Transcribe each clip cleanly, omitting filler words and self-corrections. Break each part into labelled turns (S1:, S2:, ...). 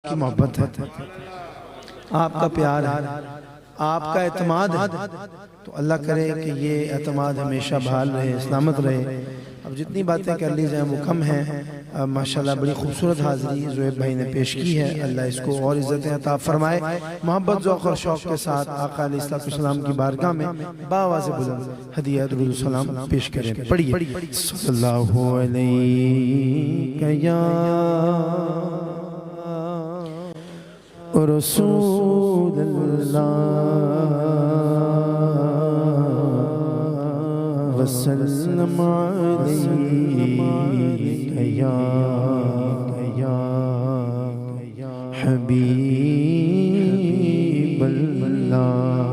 S1: کی محبت ہے، آپ کا پیار ہے، آپ کا اعتماد ہے، تو اللہ کرے کہ یہ اعتماد ہمیشہ بحال رہے، سلامت رہے۔ اب جتنی باتیں کر لی جائیں وہ کم ہیں۔ ماشاءاللہ بڑی خوبصورت حاضری زہیب بھائی نے پیش کی ہے، اللہ اس کو اور عزتیں عطا فرمائے۔ محبت ذوق اور شوق کے ساتھ آقا علیہ السلام کی بارگاہ میں باآواز بلند ہدیہ درود السلام پیش کریں۔ پڑھیے صلی اللہ علیہ یا رسول اللہ وسلم علیہ یا حبیب اللہ۔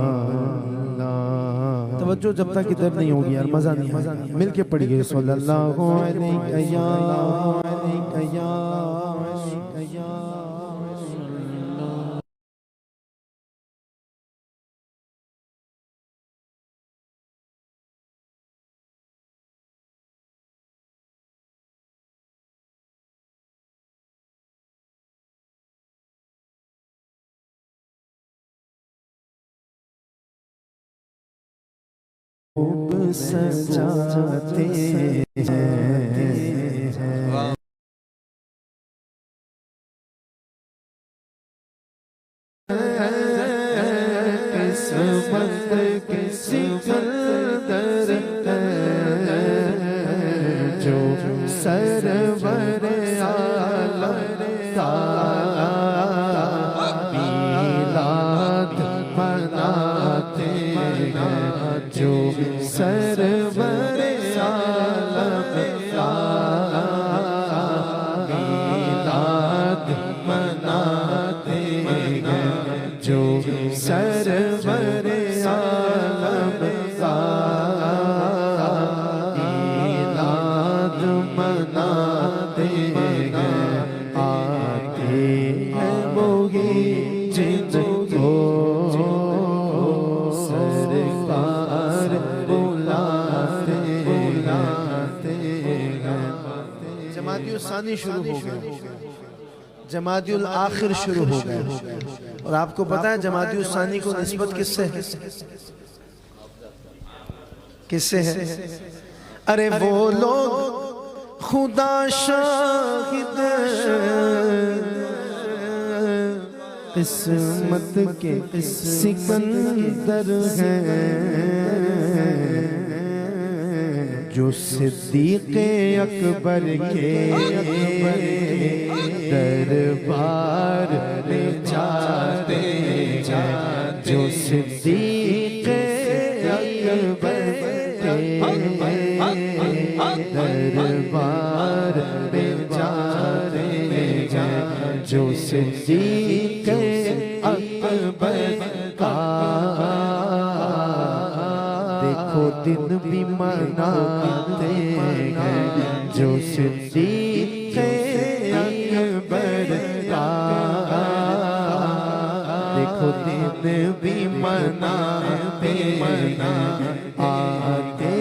S1: توجہ جب تک ادھر نہیں ہوگی یار مزہ نہیں ہے، مل کے پڑھیے صلی اللہ علیہ یا خوب سجاتے ہیں قسمت کے سکندر جو سرور عالم کا میلاد مناتے ہیں، جو سرور عالم کا میلاد مناتے ہیں، جو سرور عالم کا میلاد مناتے ہیں۔ آتے ہیں وہی جن کو سرکار بلاتے ہیں۔ جمادی الثانی شروع ہو گئے، جمادی الاخر شروع ہو گئے، اور آپ کو پتا ہے جمادی الثانی کو نسبت کس سے ہے؟ کس سے ہے؟ ارے وہ لوگ خدا شاہد قسمت کے سکندر ہیں، جو صدیق اکبر کے دربار میں جاتے ہیں، جو صدیق اکبر کے دربار میں جاتے ہیں، جو صدیق اکبر کا دیکھو دن بھی مناتے ہیں، جو صدیق اکبر کا دیکھو دن بھی مناتے ہیں۔ آتے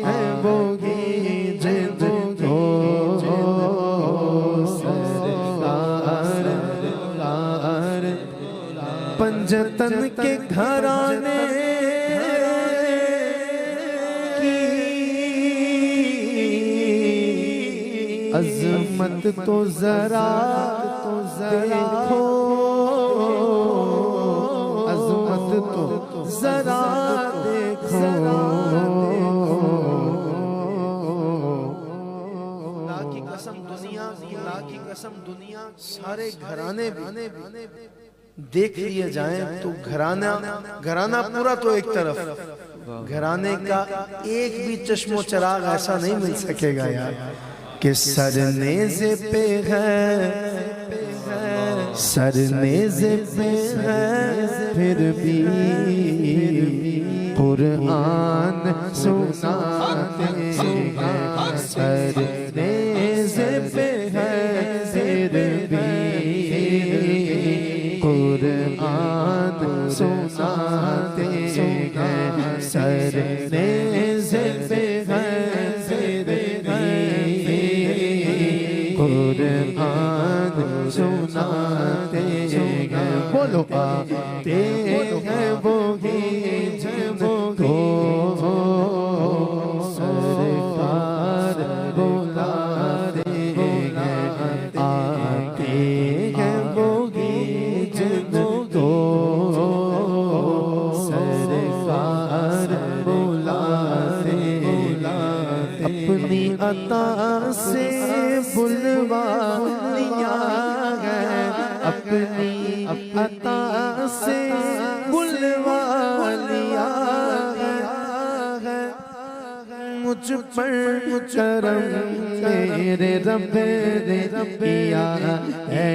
S1: ہیں وہی جن کو سرکار پنجتن کے گھرانے کی عظمت تو ذرا دیکھو، عظمت تو ذرا دیکھو۔ اللہ کی قسم دنیا سارے گھرانے دیکھ لیے جائیں تو گھرانہ پورا تو ایک طرف، گھرانے کا ایک بھی چشم و چراغ ایسا نہیں مل سکے گا یار کہ سرنیزے پہ ہے، سرنیزے پہ ہے پھر بھی قرآن سناتے ہیں، سرنیزے پہ ہے پھر بھی قرآن سناتے ہیں، سرنیزے پہ ہے پھر بھی قرآن سناتے بولو آتے ہیں وہی جب کو سرکار بلاتے ہیں آتے ہیں وہی جب کو سرکار بلاتے اپنی عطا سے بلوا لیا ہے اپنی عطا سے بلوا لیا ہے مجھ پر کرم میرے رب نے کیا ہے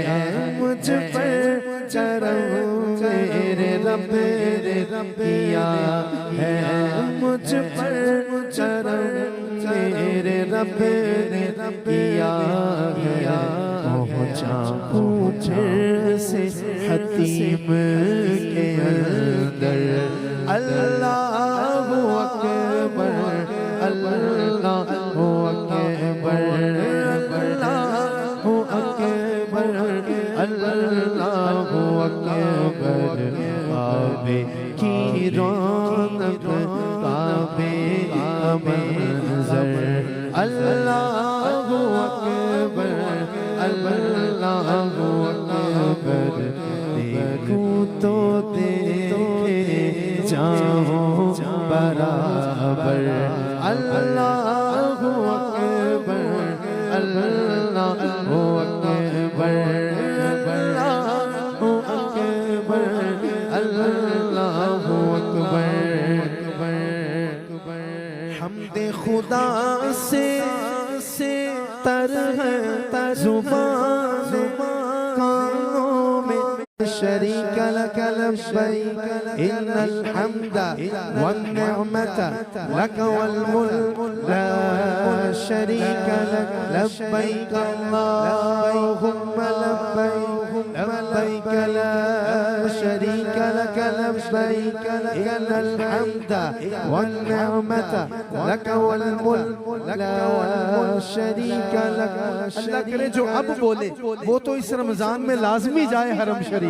S1: مجھ پر کرم میرے رب نے کیا ہے مجھ پر کرم میرے رب نے کیا گیا پہنچا پوچھے سے حتیم کے اندر اللہ اکبر اللہ اکبر اللہ اکبر اللہ اکبر کعبے کی رونق کعبے کا منظر اللہ اکبر اللہ اکبر دیکھوں تو دیکھے جاؤں برابر اللہ اکبر اللہ اکبر اللہ اکبر حمد خدا سے تر ہے زبان کانوں میں شریک لک لبیک ان الحمد والنعمت لک والملک لا شریک لک لبیک اللہم لبیک لبیک لا شریک لک لبیک ان الحمد والنعمت لک والملک لا شریک لک اللہ کرے جو اب بولے وہ تو اس رمضان میں لازمی جائے حرم شریف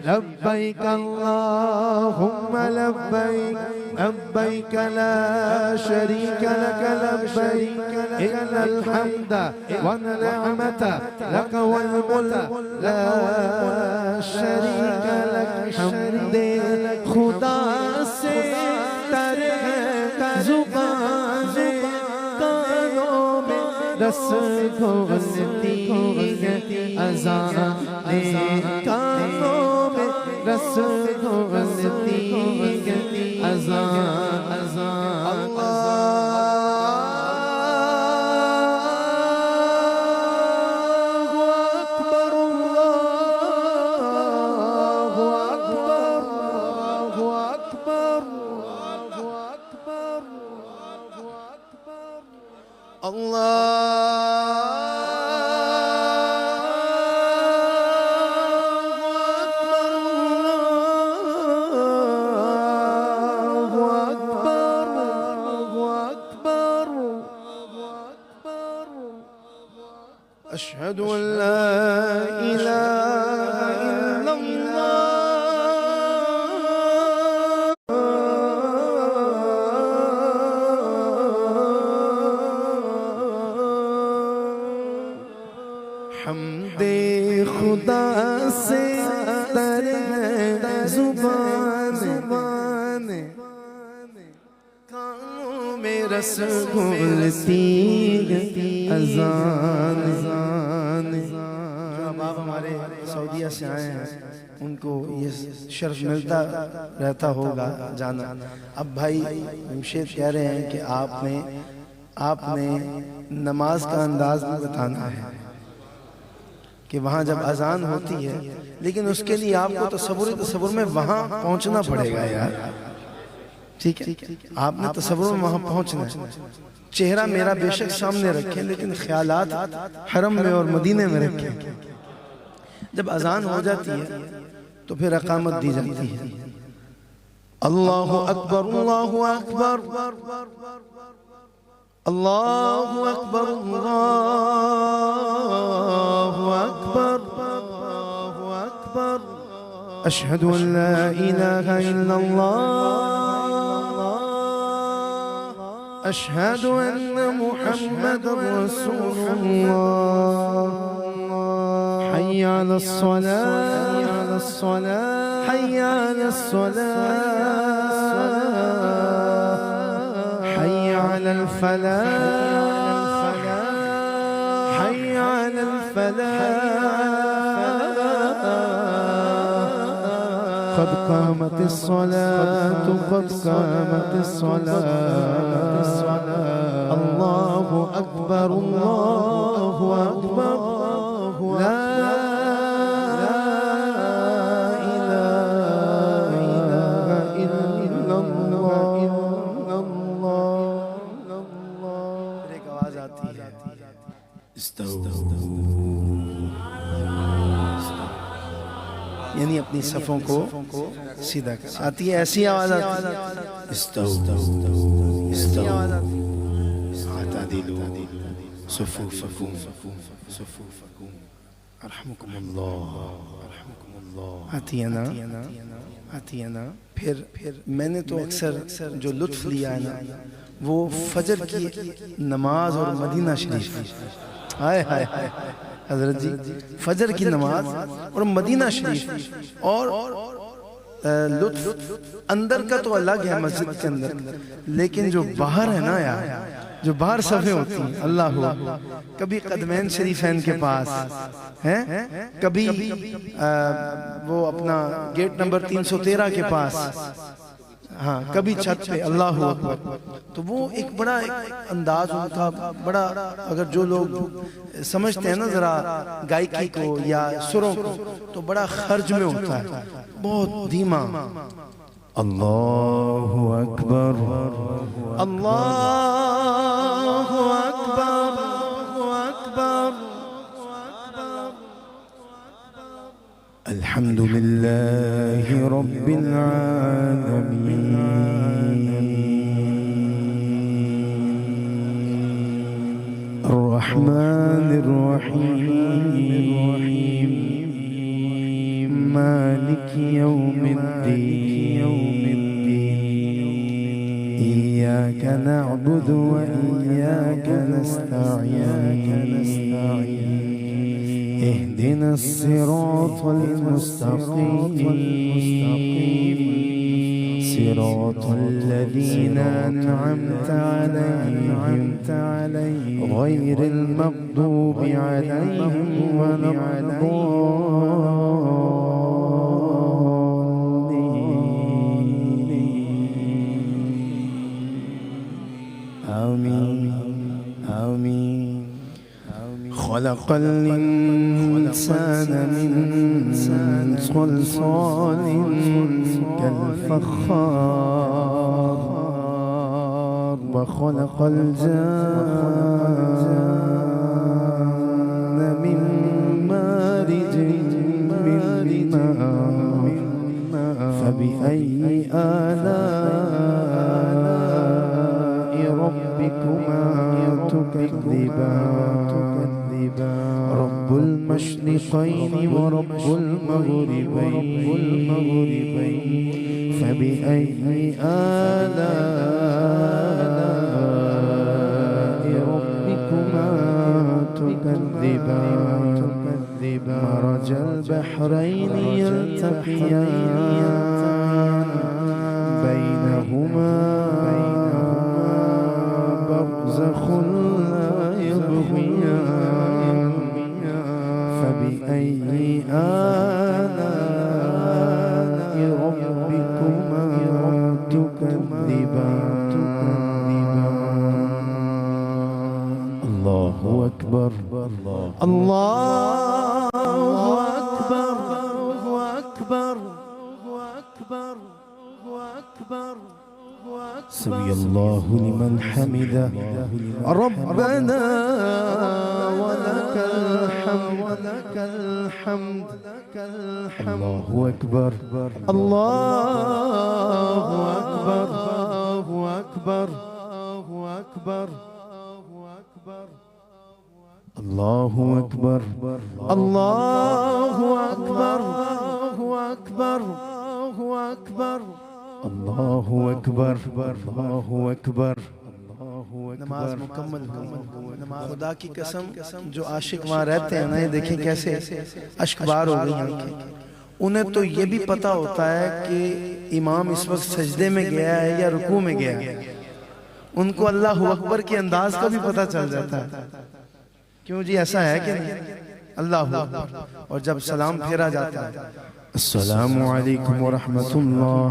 S1: لبیک اللہم لبیک لبیک لا شریک لک لبیک ان الحمد والنعمت لک والملک لا شریک لک حمد خدا سے تر ہے زبان کانوں میں رس گھولتی ہے اذان کانوں میں رس گھولتی ہے اذان أشهد أن لا إله إلا الله حمد خدا سے تر ہے زبان کانوں میں رس گھولتی اذان جو اب آپ ہمارے سعودیہ سے آئے ہیں ان کو یہ شرف ملتا رہتا ہوگا جانا اب بھائی جمشید کہہ رہے ہیں کہ آپ نے نماز کا انداز بھی بتانا ہے کہ وہاں جب اذان ہوتی ہے لیکن اس کے لیے آپ کو تصور میں وہاں پہنچنا پڑے گا یار ٹھیک ہے آپ نے تصور میں وہاں پہنچنا ہے چہرہ میرا بے شک سامنے رکھیں لیکن خیالات حرم میں اور مدینے میں رکھیں جب اذان ہو جاتی ہے تو پھر اقامت دی جاتی ہے اللہ اکبر اللہ اکبر اللہ اکبر اللہ اکبر اللہ اکبر أشهد أن لا إله إلا الله أشهد أن محمد رسول الله حي على الصلاة حي على الصلاة حي على الفلاح حي على الفلاح قد قامت الصلاة قد قامت الصلاة الله أكبر الله أكبر لا إله إلا الله ایک آواز آتی ہے یعنی اپنی صفوں کو سیدھا کر آتی ہے ایسی آواز آتی ہے اعتدلوا صفوفکم ارحمکم اللہ آتی ہے نا پھر میں نے تو اکثر جو لطف لیا ہے نا وہ فجر کی نماز اور مدینہ شریف ہائے ہائے حضرت جی فجر کی نماز اور مدینہ شریف اور لطف اندر کا تو الگ ہے مسجد کے اندر لیکن جو باہر ہے نا یار جو باہر صفیں ہوتی ہیں اللہ ہو کبھی قدمین شریفین کے پاس ہیں کبھی وہ اپنا گیٹ نمبر 313 کے پاس ہاں کبھی چھت پہ اللہ اکبر تو وہ ایک بڑا انداز ہوتا بڑا اگر جو لوگ سمجھتے ہیں نا ذرا گائیکی کو یا سروں کو تو بڑا خرج میں ہوتا ہے بہت دھیما اللہ اکبر اللہ اکبر اکبر الحمد لله رب العالمين الرحمن الرحيم مالك يوم الدين إياك نعبد وإياك نستعين اهدنا الصراط المستقيم صراط الذين أنعمت عليهم غير المغضوب عليهم ولا الضالين آمين آمين خلق الإنسان من صلصال كالفخار وخلق الجان من مارج من ماء فبأي آلاء ربكما تكذبان رب المشرقين ورب المغربين فبأي آلاء ربكما تكذبان مرج البحرين يلتقيان بينهما برزخ لا يبغيان فبأي آلاء ربكما تكذبان الله أكبر الله أكبر أكبر أكبر أكبر سمع الله لمن حمده ربنا ولك الحمد الله أكبر الله أكبر الله أكبر الله أكبر الله أكبر الله أكبر الله اکبر اللہ اکبر اللہ اکبر۔ نماز مکمل خدا کی قسم جو عاشق وہاں رہتے ہیں نا، یہ دیکھیں کیسے اشک بار ہو گئی آنکھیں۔ انہیں تو یہ بھی پتا ہوتا ہے کہ امام اس وقت سجدے میں گیا ہے یا رکوع میں گیا ہے، ان کو اللہ اکبر کے انداز کا بھی پتا چل جاتا ہے۔ کیوں جی ایسا ہے کہ نہیں؟ اللہ اکبر۔ اور جب سلام پھیرا جاتا ہے السلام علیکم ورحمۃ اللہ،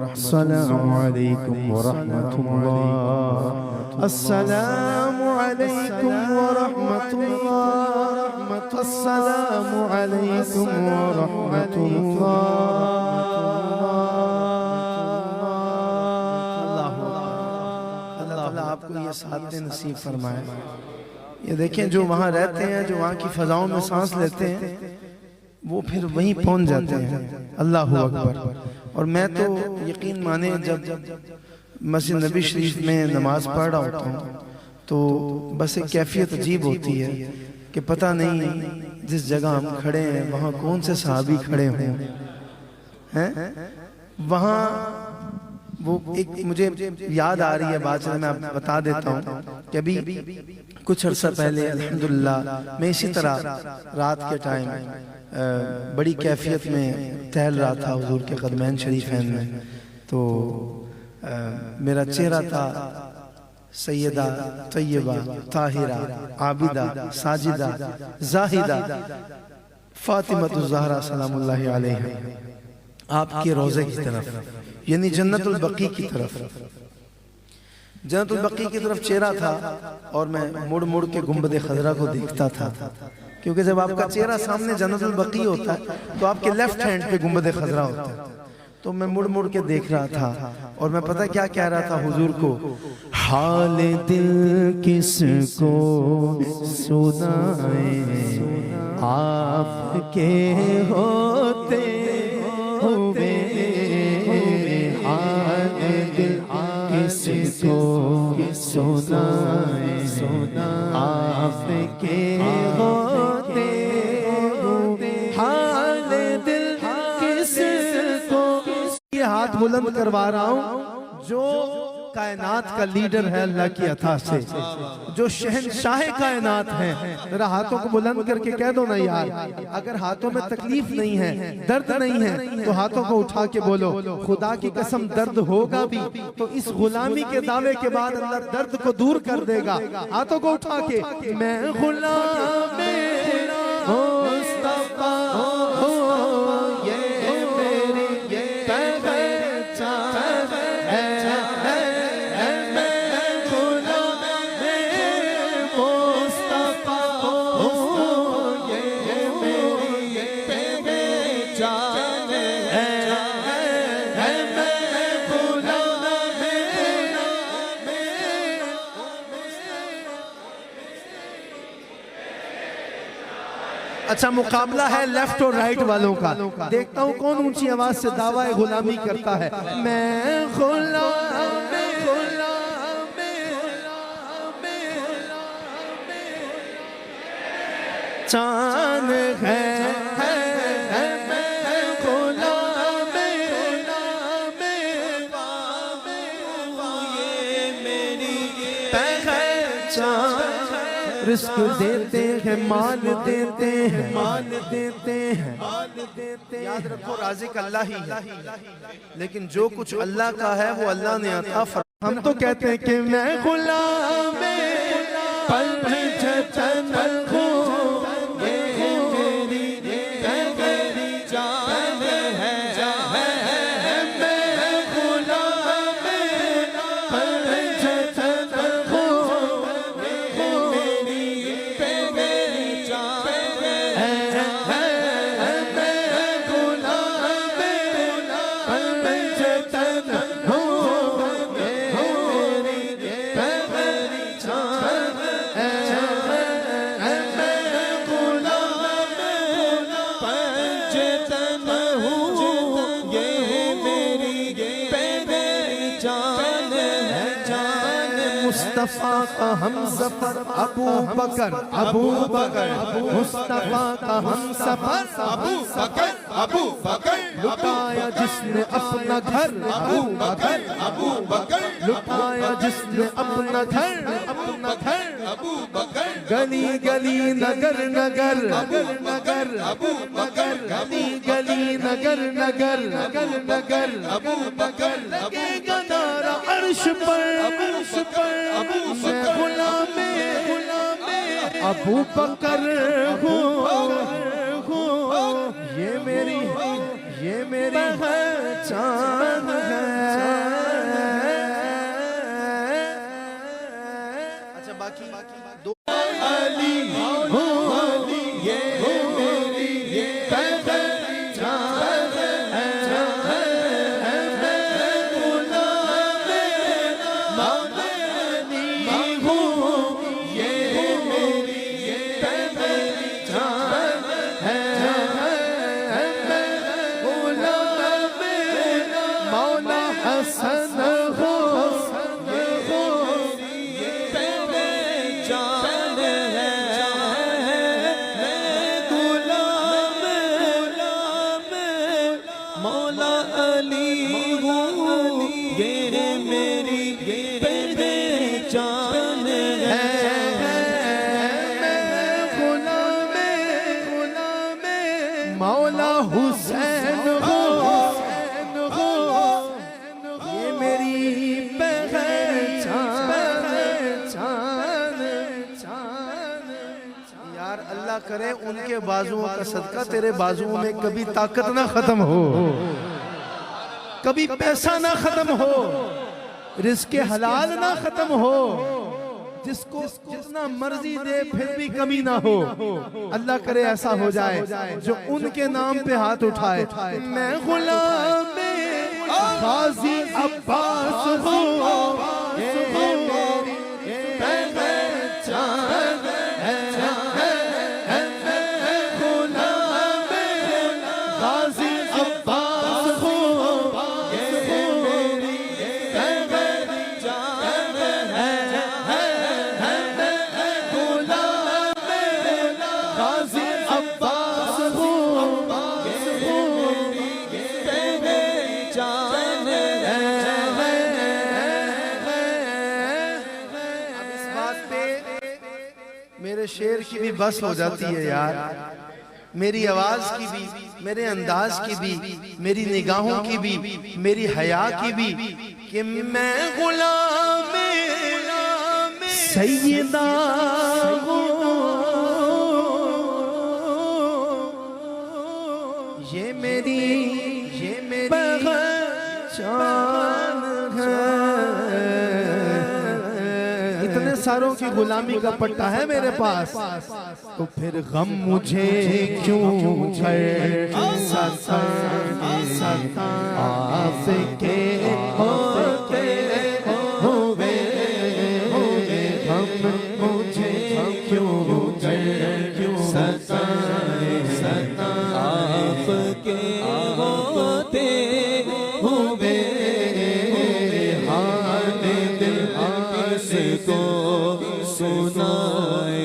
S1: السلام علیکم ورحمۃ اللہ، السلام علیکم ورحمۃ اللہ، السلام علیکم ورحمۃ اللہ۔ اللہ تعالیٰ آپ کو یہ سعادت نصیب فرمائے۔ یہ دیکھیں جو وہاں رہتے ہیں، جو وہاں کی فضاؤں میں سانس لیتے ہیں، وہ پھر وہیں پہنچ جاتے ہیں۔ اللہ اکبر۔ اور میں تو یقین مانے جب مسجد نبی شریف میں نماز پڑھ رہا ہوتا ہوں تو بس ایک کیفیت عجیب ہوتی ہے کہ پتہ نہیں جس جگہ ہم کھڑے ہیں وہاں کون سے صحابی کھڑے ہوں ہیں۔ وہاں وہ ایک مجھے یاد آ رہی ہے بات، میں آپ بتا دیتا ہوں کہ ابھی کچھ عرصہ پہلے الحمدللہ میں اسی طرح رات کے ٹائم بڑی کیفیت میں ٹہل رہا تھا حضور کے قدمین شریفین میں، تو میرا چہرہ تھا سیدہ طیبہ طاہرہ عابدہ ساجدہ زاہدہ فاطمہ الزہرا سلام اللہ علیہ آپ کے روضے کی طرف، یعنی جنت البقیع کی طرف۔ جنت البقیع کی طرف چہرہ تھا اور میں مڑ مڑ کے گنبد خضرا کو دیکھتا تھا، کیونکہ جب آپ کا چہرہ سامنے جنت البقیع ہوتا ہے تو آپ کے لیفٹ ہینڈ پہ گنبد خضرا ہوتا ہے، تو میں مڑ مڑ کے دیکھ رہا تھا اور میں پتہ کیا کہہ رہا تھا حضور کو، حال دل کس کو سنائیں آپ کے ہوتے ہوئے، حال دل کس کو سنائیں آپ کے ہوتے ہوئے، حال دل کس کو۔ یہ ہاتھ بلند کروا رہا ہوں جو کائنات کا لیڈر ہے اللہ کی عطا سے، جو شہنشاہ کائنات ہے، ذرا ہاتھوں کو بلند کر کے کہہ دو نا یار، اگر ہاتھوں میں تکلیف نہیں ہے، درد نہیں ہے تو ہاتھوں کو اٹھا کے بولو خدا کی قسم درد ہوگا بھی تو اس غلامی کے دعوے کے بعد اللہ درد کو دور کر دے گا۔ ہاتھوں کو اٹھا کے میں غلام مصطفیٰ اچھا مقابلہ ہے لیفٹ اور رائٹ والوں کا، دیکھتا ہوں کون اونچی آواز سے دعویٰ غلامی کرتا ہے۔ میں غلام چاند ہے، رزق دیتے ہیں مال دیتے ہیں، مال دیتے ہیں، یاد رکھو رازق اللہ ہی ہے، لیکن جو کچھ اللہ کا ہے وہ اللہ نے عطا فرمایا۔ ہم تو کہتے ہیں کہ میں غلام پنجتن ہوں، مصطفیٰ کا ہم سفر ابو بکر، ابو بکر مصطفیٰ کا ہم سفر ابو بکر
S2: ابو بکر
S1: لٹایا جس نے اپنا گھر
S2: ابو بکر ابو بکر
S1: لٹایا جس نے اپنا گھر
S2: ابو بکر
S1: گلی گلی نگر نگر
S2: ابو بکر ابو بکر
S1: گلی گلی نگر نگر نگر
S2: ابو بکر
S1: لگے گا نعرہ عرش پر میں غلام ابو بکر ہوں یہ میری پہچان ہے. اچھا باقی دو
S2: علی ہوں یہ میری پہچان ہے میں غلام مولا علی ہوں یہ میری پہچان ہے
S1: میں غلام مولا حسن ہوں
S2: مولا علی ہوں یہ میری پہچان ہے
S1: میں غلام مولا حسین ہوں یہ میری پہچان. یار اللہ کرے ان کے بازوؤں کا صدقہ تیرے بازوؤں میں کبھی طاقت نہ ختم ہو, کبھی پیسہ نہ ختم ہو, رزق حلال نہ ختم ہو, جس کو جتنا مرضی دے پھر بھی کمی نہ ہو. اللہ کرے ایسا ہو جائے جو ان کے نام پہ ہاتھ اٹھائے. میں غلام غازی عباس ہوں یہ میری پہچان ہے. غلام غازی عباس ہوں یہ میری
S2: پہچان ہے
S1: غلام غازی عباس ہوں
S2: پہچان ہے
S1: اب اس بات پہ میرے شعر کی بھی بس ہو جاتی ہے یار, میری آواز کی بھی, میرے انداز کی بھی, میری نگاہوں کی بھی, میری حیا کی بھی, کہ میں غلام سیدہ ہوں یہ میری پہچان ہے. اتنے ساروں کی غلامی کا پٹا ہے میرے پاس, تو پھر غم مجھے کیوں ہے آپ کے ہوتے ہوئے غم مجھے کیوں
S2: آپ کے ہوتے ہوئے حال دل کس کو سنائے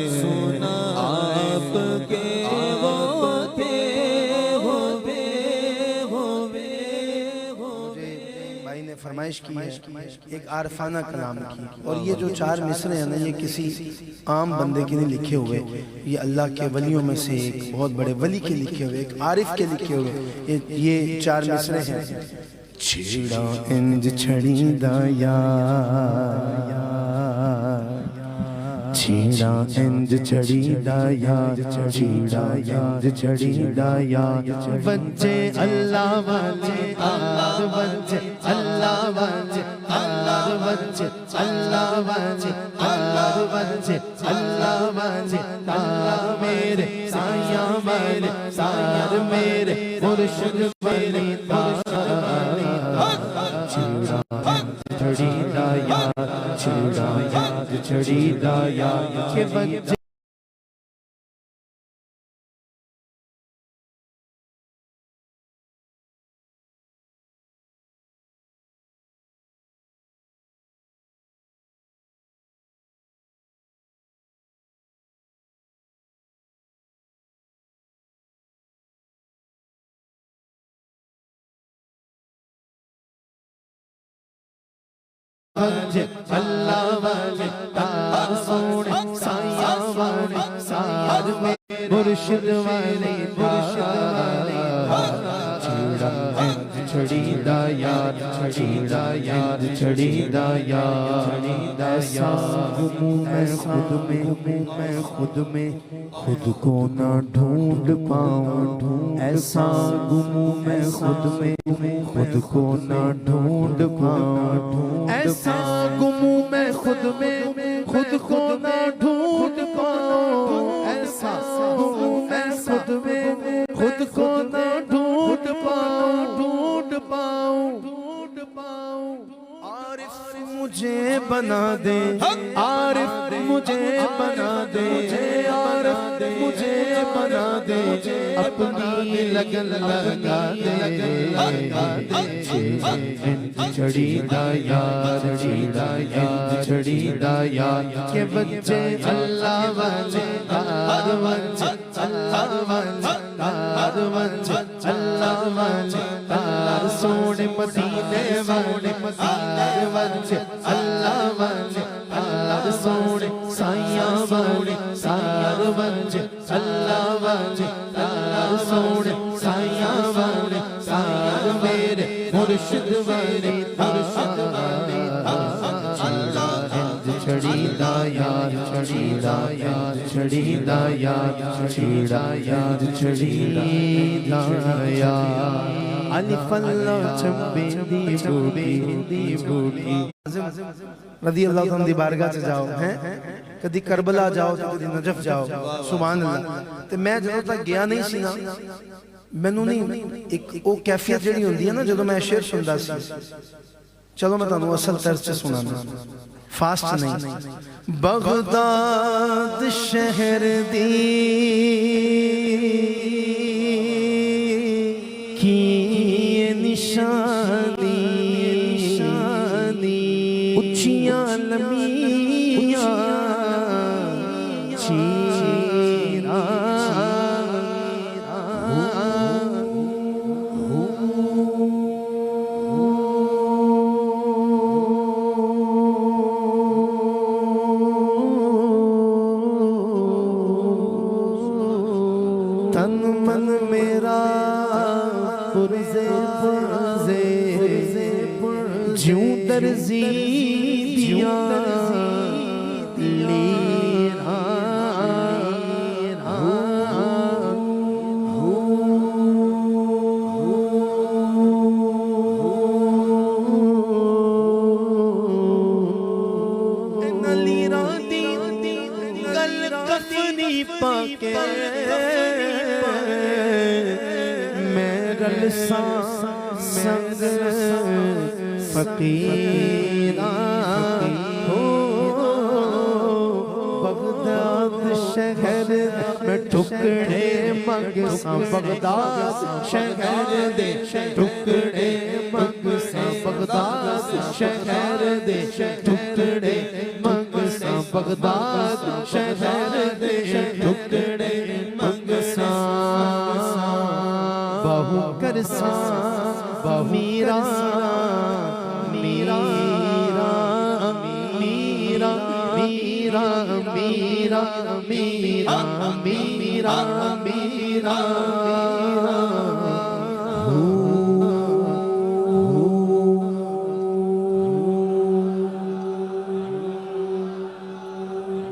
S2: آپ کے ہوتے ہوئے
S1: بھائی نے فرمائش کی ہے ایک عارفانہ کلام کی, اور یہ جو 4 مصرے ہیں نا یہ کسی عام بندے کے نہیں لکھے ہوئے, یہ اللہ کے ولیوں میں سے ایک بہت بڑے ولی کے لکھے ہوئے, ایک عارف کے لکھے ہوئے یہ 4 مصرے ہیں. چھڑا انج چھڑی دایا چھڑا انج چھڑی دایا چھڑا انج چھڑی دایا بچے اللہ والے بچے اللہ والے بچے اللہ والے بچے اللہ والے میرے سایہ والے سایہ میرے مرشد والے چھڑی دایا چھڑی دایا کہ بچے
S2: والے اللہ والے تار سونے سایہ والے سار میرے مرشد والے چھڑی دا یار چھڑی دا یار چھڑی دا یار ایسا گموں میں خود میں خود کو نہ ڈھونڈ پاؤں ایسا گموں میں خود کو نہ ڈھونڈ پاؤں ایسا گموں میں خود کو نہ ڈھونڈ پاؤں ایسا گموں میں خود کو نہ ڈھونڈ پاؤں عارف مجھے بنا دے عارف مجھے بنا دے عارف مجھے بنا دے اپنی لگن لگا دے چھڑی دا یار چھڑی دا یار کے بچے اللہ والے تار والے اللہ والے تار والے اللہ والے تار سونے مدینے والے مدینے والے اللہ والے تار سونے سایہ والے سار والے اللہ والے تار سونے سایہ والے سار میرے مرشد والے مرشد والے چھڑی دا یار چھڑی دا یار چھڑی دا یار چھڑی دا یار چھڑی دا یار الف اللہ چمبے دی بوٹی
S1: رضی اللہ عنہ دی بارگاہ سے جاؤ کدی کربلا جاؤ کدی نجف جاؤ سبحان اللہ تے میں جدوں تک گیا نہیں سی نا مینوں نہیں ایک او کیفیت جڑی ہوندی ہے نا جدوں میں شعر سندا سی چلو میں تانوں اصل طرز سے سنانا فاسٹ نہیں
S2: بغداد شہر دی کی نشانی اچھیاں لمیاں چیرا تن من میرا پرزے جوں درزی دیا لیرا لیرا دی گل کفنی پاکے میرل سنگ فقیران بغداد شہر میں ٹکڑے مگساں بغداد شہر دے ٹکڑے مگساں بغداد شہر دے ٹکڑے مگساں بغداد شہر دے ٹکڑے مگساں بہو کرساں میرا میرا میرا میرا میرا میرا میرا میرا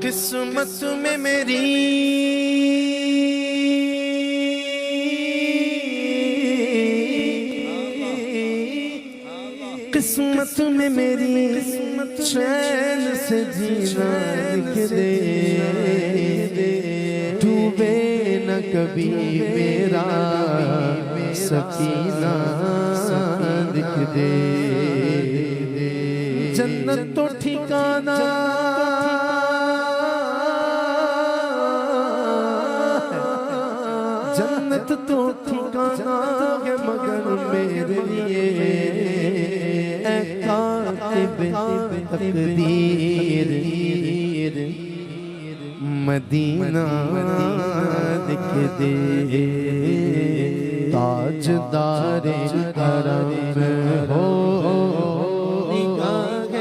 S2: قسمت میں میری قسمت میں میری چین سے جینا لکھ دے ڈوبے نہ کبھی میرا سکینہ لکھ دے جنت تو ٹھکانہ جنت تو ٹھکانہ ہے مگر میرے لیے تقدیر مدینہ لکھ دے تاجدار حرم ہو نگاہ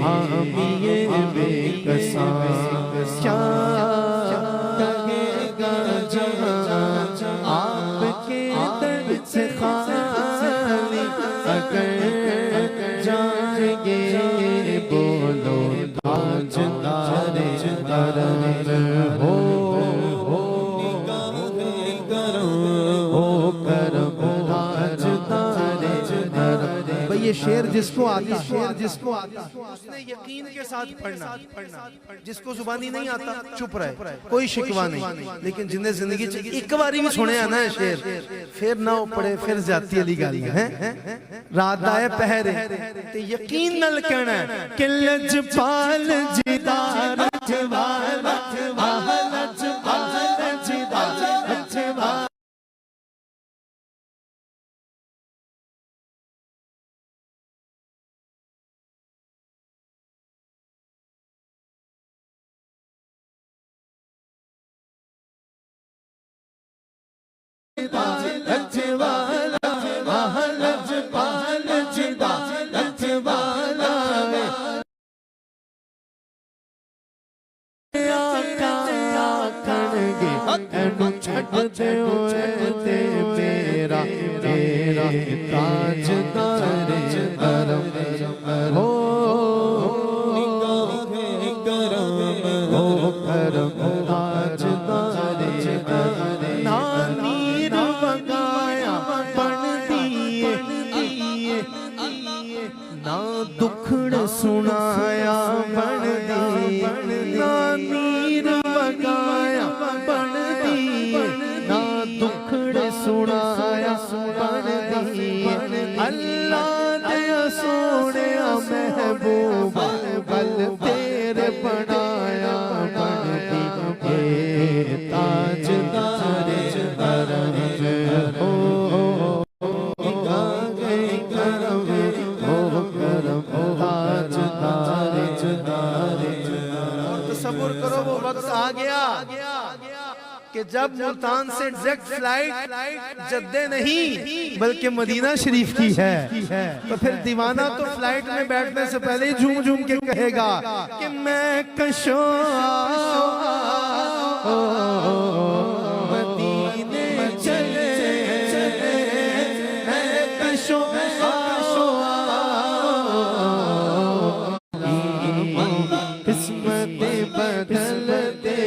S2: حامی بے کساں کیا کہے گا جہاں آپ کے در سے خالی اگر جائیں گے بولو تاجدار کرم ہو کرم تاجدار کرم.
S1: بھئی یہ شعر جس کو آتا اس نے یقین کے ساتھ پڑھنا. جس کو زبانی نہیں آتا چپ رہے, کوئی شکوہ نہیں. لیکن جنہیں زندگی ایک باری بھی سنے آنا ہے شعر, پھر نہ پڑے پھر زیادتی علی گالی ہے. رات آئے پہرے تے یقین نل کہنا ہے
S2: کہ لجپال جدار لجپال لجپال جدار لجپال چھڑتے ہوئے تے میرا تاجدار کرم ہو کرم تاجدار کرم. نانیر وگایا بن دیئے نا دکھڑ سنایا بن دیئے. نانیر وگایا بن دیئے نا دکھڑ سنایا بن دیئے. اللہ دیا سونے محبوب بل تیرے بنایا بن دیئے. تاجدار کرم ہو کرم کرم تاجدار کرم.
S1: اور تصور کرو وہ وقت آ گیا کہ جب ملتان سے ڈائریکٹ فلائٹ جدے نہیں بلکہ مدینہ شریف کی ہے, تو پھر دیوانہ تو فلائٹ میں بیٹھنے سے پہلے ہی جھوم جھوم کے کہے گا کہ میں کشوں
S2: مدینے چلے میں کشوں قسمت بدلتے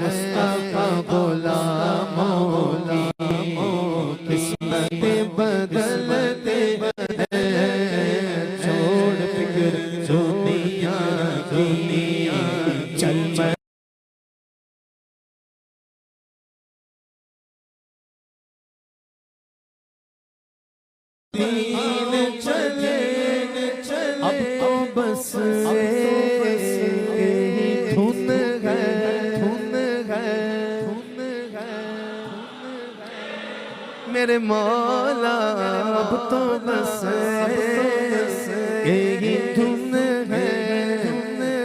S2: مصطفیٰ غلاموں کی قسمت بدلتے چھوڑ فکر دنیا کی چل چلے اب تو بس دھن ہے
S1: میرے مولا اب تو بس
S2: یہی دھن ہے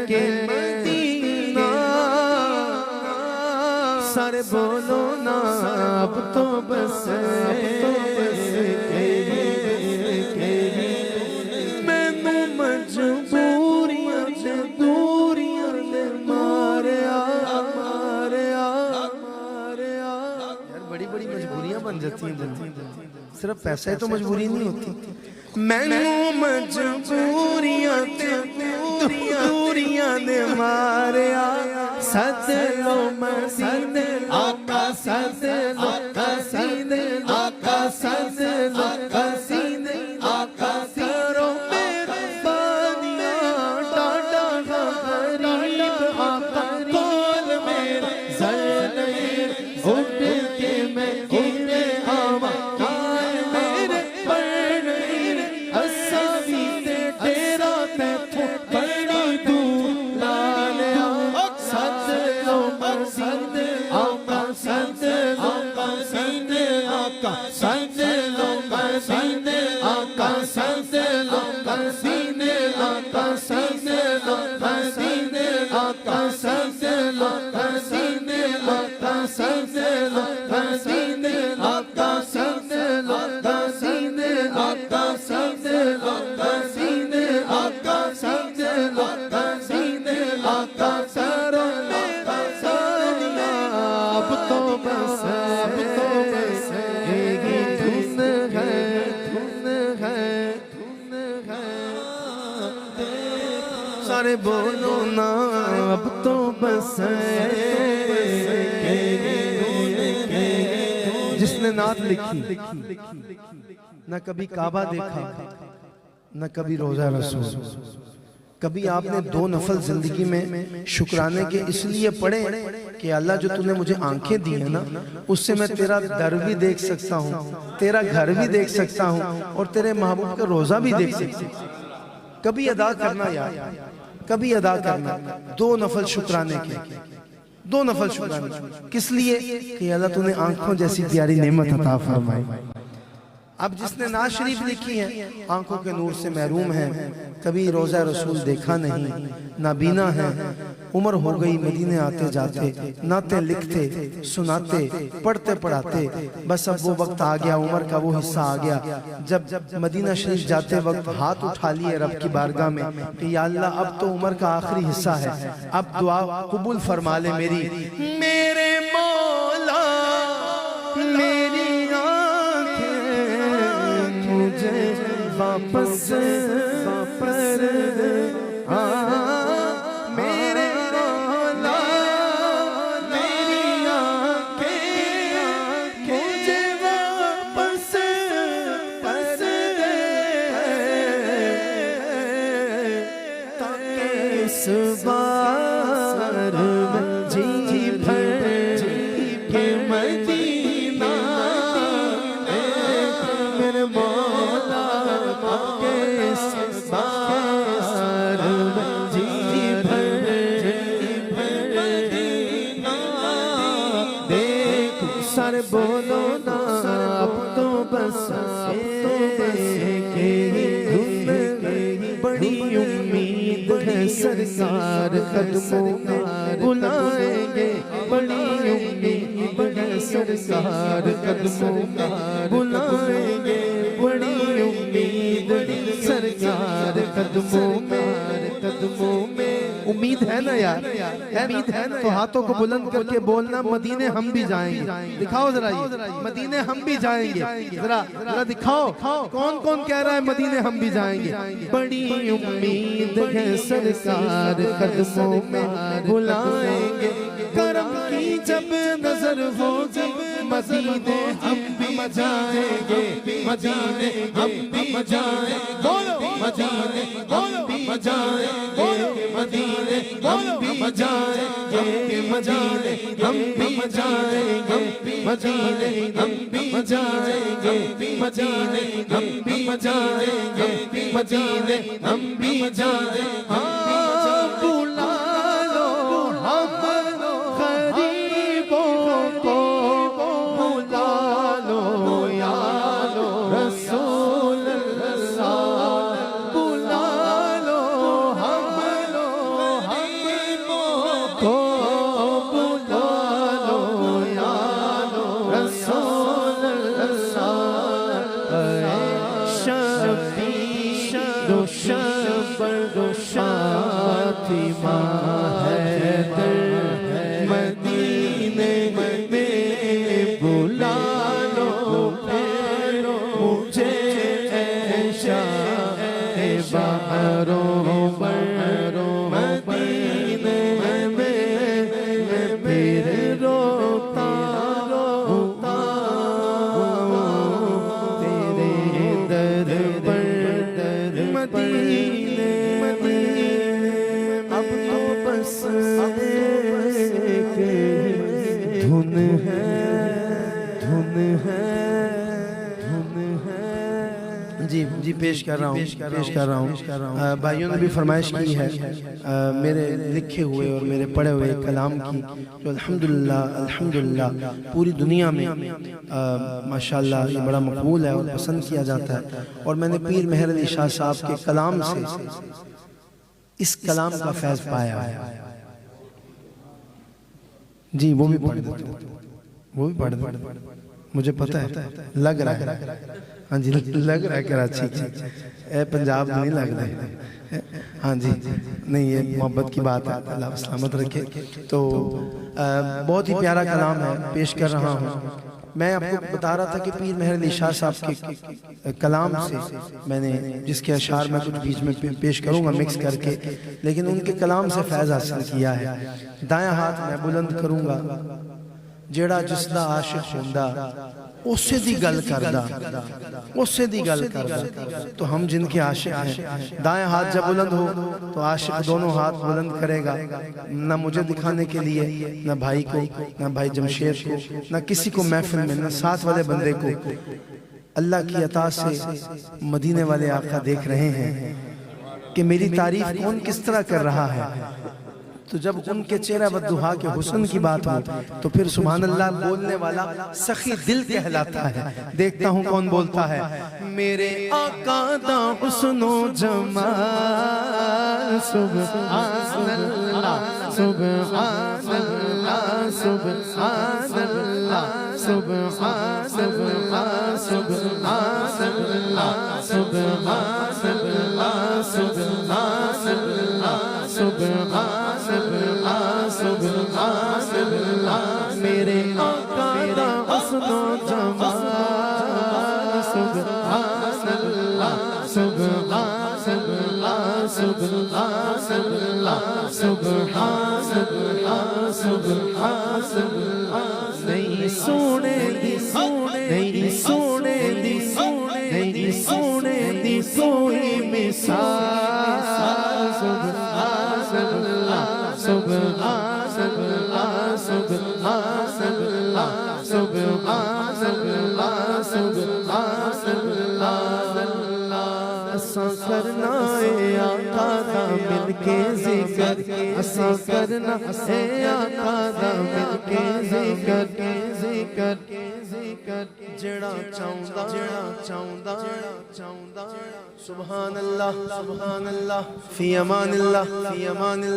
S2: کہ مدینہ
S1: سارے بولو نا
S2: اب تو بس مینوں مجبوریاں دوریاں ماریا
S1: یار بڑی بڑی مجبوریاں بن جاتی ہیں. صرف پیسے تو مجبوری نہیں ہوتی.
S2: مینوں مجبوریاں دوریاں نے ماریا. سد لو مدینے آقا سد لو قصیدے آقا سد لو قصیدے آقا کرو میرے بانیاں ڈاڈا غریب آقا کول میرے زرنیر اٹھ کے میں گرے آواں آئے میرے پرنیر اساوی تے ڈیرا تے بڑی دور لالیا. سد لو مدینے آقا سد لو قصیدے آقا سد لو قصیدے آقا سد لو قصیدے آقا سد لو قصیدے آقا سد لو قصیدے آقا سد لو قصیدے آقا سد لو قصیدے آقا سد سارے بولو نا اب تو بس جس نے نعت لکھی
S1: نہ کبھی کعبہ دیکھا نہ کبھی روزہ رسول. کبھی آپ نے 2 نفل زندگی میں شکرانے کے اس لیے پڑھے کہ اللہ جو تُو نے مجھے آنکھیں دی ہیں نا اس سے میں تیرا در بھی دیکھ سکتا ہوں, تیرا گھر بھی دیکھ سکتا ہوں اور تیرے محبوب کا روزہ بھی دیکھ سکتا ہوں. کبھی ادا کرنا یار, کبھی ادا کرنا 2 نفل شکرانے کے, 2 نفل شکرانے. کس لیے کہ اللہ تُو نے آنکھوں جیسی پیاری نعمت عطا فرمائی. اب جس نے نعت شریف لکھی ہے آنکھوں کے نور سے محروم ہے, کبھی روزہ رسول دیکھا نہیں, نابینا ہے, عمر ہو گئی مدینے آتے جاتے, نعتیں لکھتے سناتے پڑھتے پڑھاتے, بس اب وہ وقت آ گیا, عمر کا وہ حصہ آ گیا جب مدینہ شریف جاتے وقت ہاتھ اٹھا لیے رب کی بارگاہ میں کہ یا اللہ اب تو عمر کا آخری حصہ ہے, اب دعا قبول فرما لے میری. میرے مولا میری واپس پر میرے مولا میری آنکھیں مجھے واپس پر تاکہ اس بار جی بھر کے مدینہ میرے مولا سارے بولو نا اب تو بس بڑی امید ہے سرکار قدموں میں بلائیں گے, بڑی امید ہے سرکار قدموں میں بلائیں گے, بڑی امید سرکار قدموں میں. امید ہے نا یار, امید ہے نا, تو ہاتھوں کو بلند کر کے بولنا مدینے ہم بھی جائیں گے. دکھاؤ ذرا یہ مدینے ہم بھی جائیں گے, ذرا دکھاؤ کون کون کہہ رہا ہے مدینے ہم بھی جائیں گے. بڑی امید ہے سرکار قدموں میں بلائیں گے, کرم کی جب نظر ہوگی مدینے ہم بھی جائیں گے, مدینے ہم بھی جائیں گے, مدینے ہم بھی جائیں گے, مدینے ہم بھی جائیں گے, مدینے ہم بھی جائیں گے, مدینے ہم بھی جائیں گے, مدینے ہم بھی جائیں گے, مدینے ہم بھی جائیں گے. بلا لو ہم غریبوں کو, بلا لو یا رسول اللہ, بلا لو ہم غریبوں کو, بلا لو یا رسول اللہ. شفیع دو شبر دو فاطمہ حیدر مدینے میں بلا لو مجھے اے شاہ بحروں بر مدینے میں پھر روتا روتا تیرے در پر مدینے. اب تو بس ایک دھن ہے, دھن ہے, دھن ہے. جی پیش کر رہا ہوں. بھائیوں نے بھی فرمائش کی ہے میرے لکھے ہوئے اور میرے پڑھے ہوئے کلام کی, جو الحمدللہ پوری دنیا میں ماشاءاللہ یہ بڑا مقبول ہے اور پسند کیا جاتا ہے. اور میں نے پیر مہر علی شاہ صاحب کے کلام سے اس کلام کا فیض پایا ہے. جی وہ بھی پڑھ دیتے, وہ بھی پڑھ دیتے, مجھے پتہ ہے, لگ رہا ہے, ہاں جی لگ رہا ہے کراچی کی, اے پنجاب نہیں لگ رہا ہے, ہاں جی نہیں یہ محبت کی بات ہے, اللہ سلامت رکھے. تو بہت ہی پیارا کلام ہے, پیش کر رہا ہوں. میں آپ کو بتا رہا تھا کہ پیر مہر علی شاہ صاحب کے کلام سے میں نے جس کے اشعار میں کچھ بیچ میں پیش کروں گا مکس کر کے، لیکن ان کے کلام سے فیض حاصل کیا ہے۔ دائیں ہاتھ میں بلند کروں گا، جیڑا جس دا عاشق ہوندا اسے دی گل کردا، اسے دی گل کردا۔ تو ہم جن کے عاشق ہیں، دائیں ہاتھ جب بلند ہو تو عاشق دونوں ہاتھ بلند کرے گا، نہ مجھے دکھانے کے لیے، نہ بھائی کو، نہ بھائی جمشید کو، نہ کسی کو محفل میں، نہ ساتھ والے بندے کو۔ اللہ کی عطا سے مدینے والے آقا دیکھ رہے ہیں کہ میری تعریف کون کس طرح کر رہا ہے۔ تو جب ان کے چہرہ بددہا کے حسن کی بات ہو تو پھر سبحان اللہ بولنے والا سخی دل کہلاتا ہے۔ دیکھتا ہوں کون بولتا ہے۔ میرے آقا دا حسن و جمال سبحان اللہ سبحان اللہ سبحان اللہ سبحان اللہ سبحان اللہ سبحان اللہ سبحان اللہ سبحان اللہ سبحان اللہ میرے آقا دا حسن و جمال سبحان اللہ سبحان اللہ سبحان اللہ سبحان اللہ سبحان اللہ نہیں سونے دی نہیں سونے دی نہیں سونے دی کوئی مثال سبحان اللہ سبحان اللہ سبحان اللہ سبحان اللہ سبحان اللہ اساں کرنا اے آقا دا مل کے ذکر اساں کرنا اے آقا دا مل کے ذکر جڑا چاہندا سبحان اللہ فی امان اللہ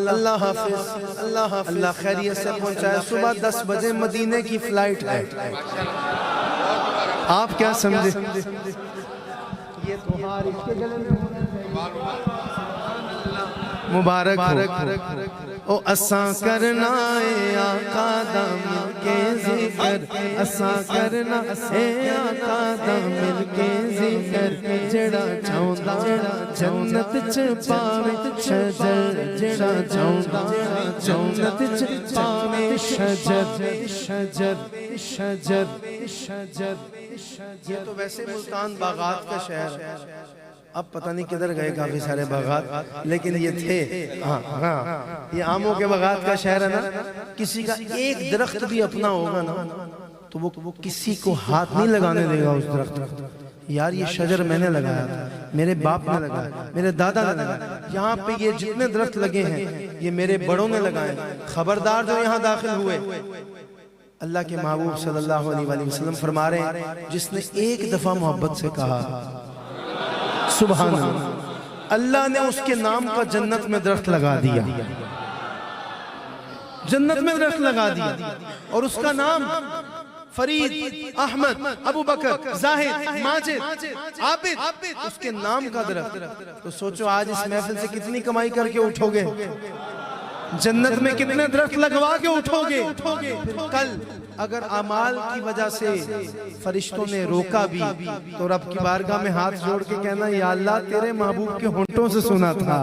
S1: اللہ حافظ اللہ خیریت سے پہنچائے۔ صبح 10 بجے مدینے کی فلائٹ ہے، آپ کیا سمجھے؟ یہ توہار اس کے گلے میں مبارک ہو۔ او اساں کرنا اے آقا دا مل کے ذکر اساں کرنا اے آقا دا مل کے ذکر جڑا چاہندا جنت چ پاوے شجر جڑا چاہندا جنت چ پاوے شجر یہ تو ویسے ملتان باغات کا شہر ہے، اب پتہ نہیں کدھر گئے کافی سارے باغات، لیکن یہ تھے یہ آموں کے باغات کا شہر ہے نا۔ کسی کا ایک درخت بھی اپنا ہوگا نا تو وہ کسی کو ہاتھ نہیں لگانے دے گا اس درخت۔ یار یہ شجر میں نے لگایا تھا، میرے باپ نے لگایا، میرے دادا نے لگایا، یہاں پہ یہ جتنے درخت لگے ہیں یہ میرے بڑوں نے لگائے۔ خبردار جو یہاں داخل ہوئے، اللہ کے محبوب صلی اللہ علیہ وسلم فرما رہے ہیں جس نے ایک دفعہ محبت سے کہا سبحان اللہ، اللہ نے اس کے نام کا جنت میں درخت لگا دیا، جنت میں درخت لگا دیا، اور اس کا نام فرید، احمد، ابو بکر، زاہد، ماجد، عابد، اس کے نام کا درخت۔ تو سوچو آج اس محفل سے کتنی کمائی کر کے اٹھو گے، جنت میں کتنے درخت لگوا کے اٹھو گے۔ کل اگر اعمال کی وجہ سے فرشتوں نے روکا بھی تو رب کی بارگاہ میں ہاتھ جوڑ کے کہنا یا اللہ تیرے محبوب کے ہونٹوں سے سنا تھا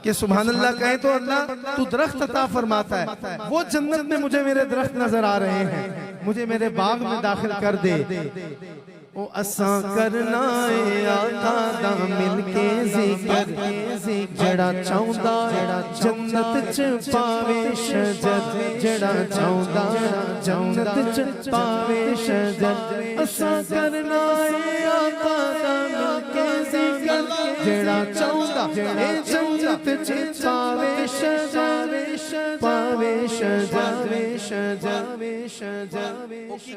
S1: کہ سبحان اللہ کہیں تو اللہ تو درخت عطا فرماتا ہے، وہ جنت میں مجھے میرے درخت نظر آ رہے ہیں، مجھے میرے باغ میں داخل کر دے۔ او اساں کرنا اے آقا دا مل کے ذکر جڑا چاہندا جنت چ پاوے شجر جڑا چاہندا جنت چ پاوے شجر اساں کرنا اے آقا دا مل کے ذکر جڑا چاہندا اے جنت چ پاوے شجر پاوے شجر او کی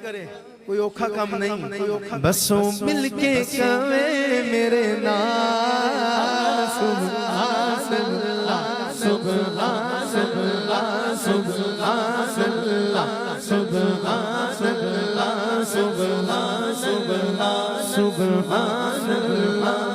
S1: کرے کوئی اوکھا کام نہیں، بسوں مل کے کہوے میرے نام سبحان اللہ سبحان اللہ سبحان اللہ سبحان اللہ سبحان اللہ سبحان اللہ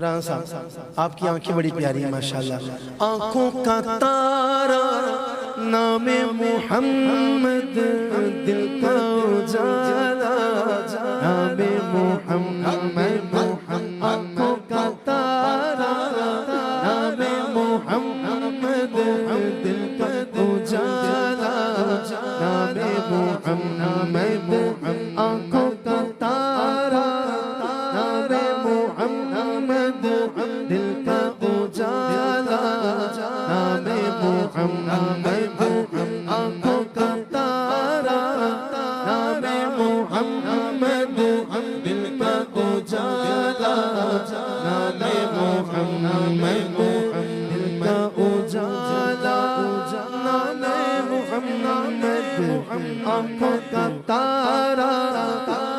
S1: رانا صاحب آپ کی آنکھیں بڑی پیاری ہیں ماشاءاللہ. آنکھوں کا تارا نام محمد دل کا اجالا نام محمد آنکھوں کا تارا نام محمد دل کا اجالا نام محمد آنکھوں کا تارا نام محمد دل کا اجالا نام محمد آنکھوں کا تارا نام محمد دل کا اجالا نام محمد دل کا اجالا نام محمد آنکھوں کا تارا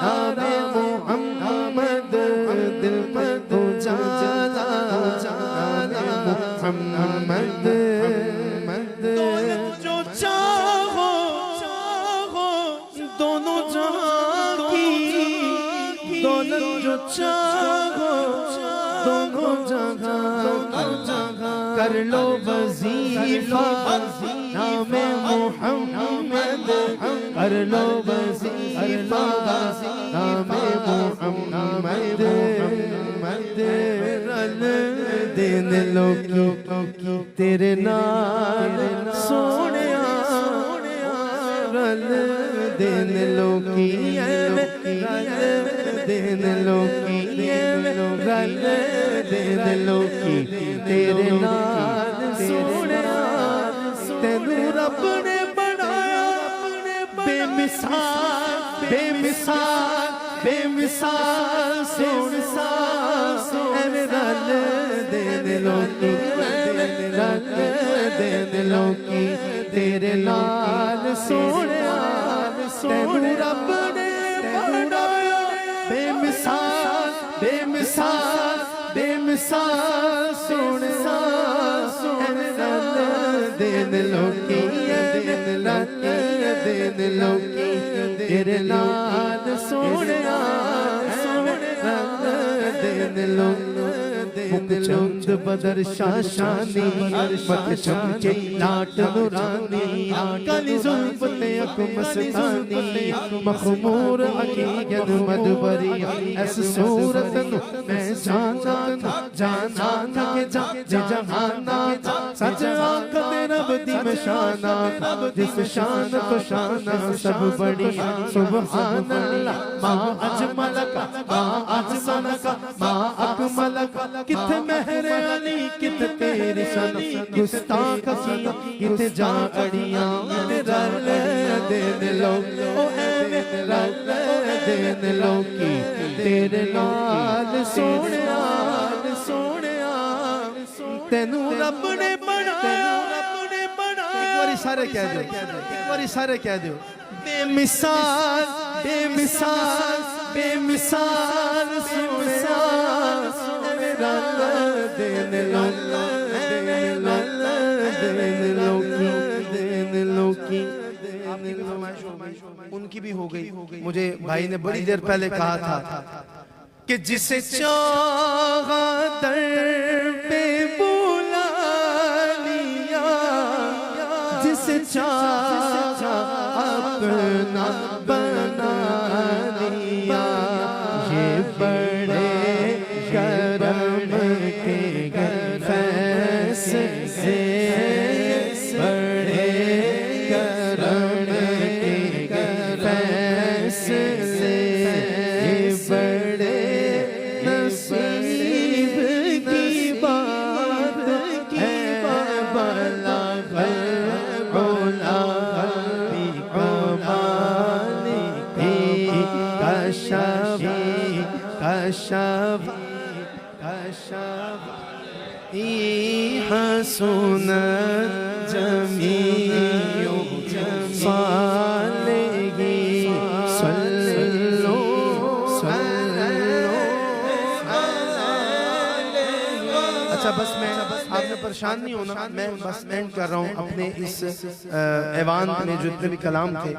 S1: نام محمد دل کا اجالا نام محمد. دولت جو چاہو دونوں جہاں کی دولت جو چاہو دونوں جہاں کر لو وظیفہ نام محمد کر لو وظیفہ نام محمد رل دین لوکی تیرے نال سونیا رل دین لوکی رل دین لوکی رل دین لوکی تیرے نال سونیا تینوں رب نے بنایا بے مثال بے مثال بے مثال سون سون رل دین لوکی رل دین لوکی تیرے نال سونیا تینوں رب نے بنایا بے مثال بے مثال بے مثال سون سون رل دین لوکی رل دین لوکی تیرے نال سونیا رل دین لوکی مکھ چند بدر شاشانی مکھ چمکے لاٹ نورانی کالی زلف اک مستانی مخمور عقیقت مدبری ایس صورت میں جانا تھا کہ جہانا سچ آنکھ رب دی مشانہ جس شان کو شانہ سب بڑی سبحان اللہ ما اجمل کا ما احسن کا ما اکمل کا کت مہر علی کت تیری شان گستاخ کیا کت جا اڑیاں رل دین لو او اے رل دین لو کی تیرے نال سونیا تینوں رب نے بنایا ایک باری سارے کہہ دو ایک باری سارے کہہ دو بے مثال بے مثال بے مثال سونیا رل دین لوکی ان کی بھی ہو گئی. مجھے بھائی نے بڑی دیر پہلے کہا تھا کہ جسے چاہا در پہ بلا لیا جسے چاہا اپنا بنا لیا یہ بڑے کرم کے فیصلے بڑے کرم کے فیصلے بڑے نصیب کی بات ہے بلغ العلا کشف
S2: حسنت جميع صالحه صلوا
S1: اچھا بس میں آپ نے پریشان نہیں ہونا، میں بس اینڈ کر رہا ہوں اپنے اس ایوان میں جتنے بھی کلام تھے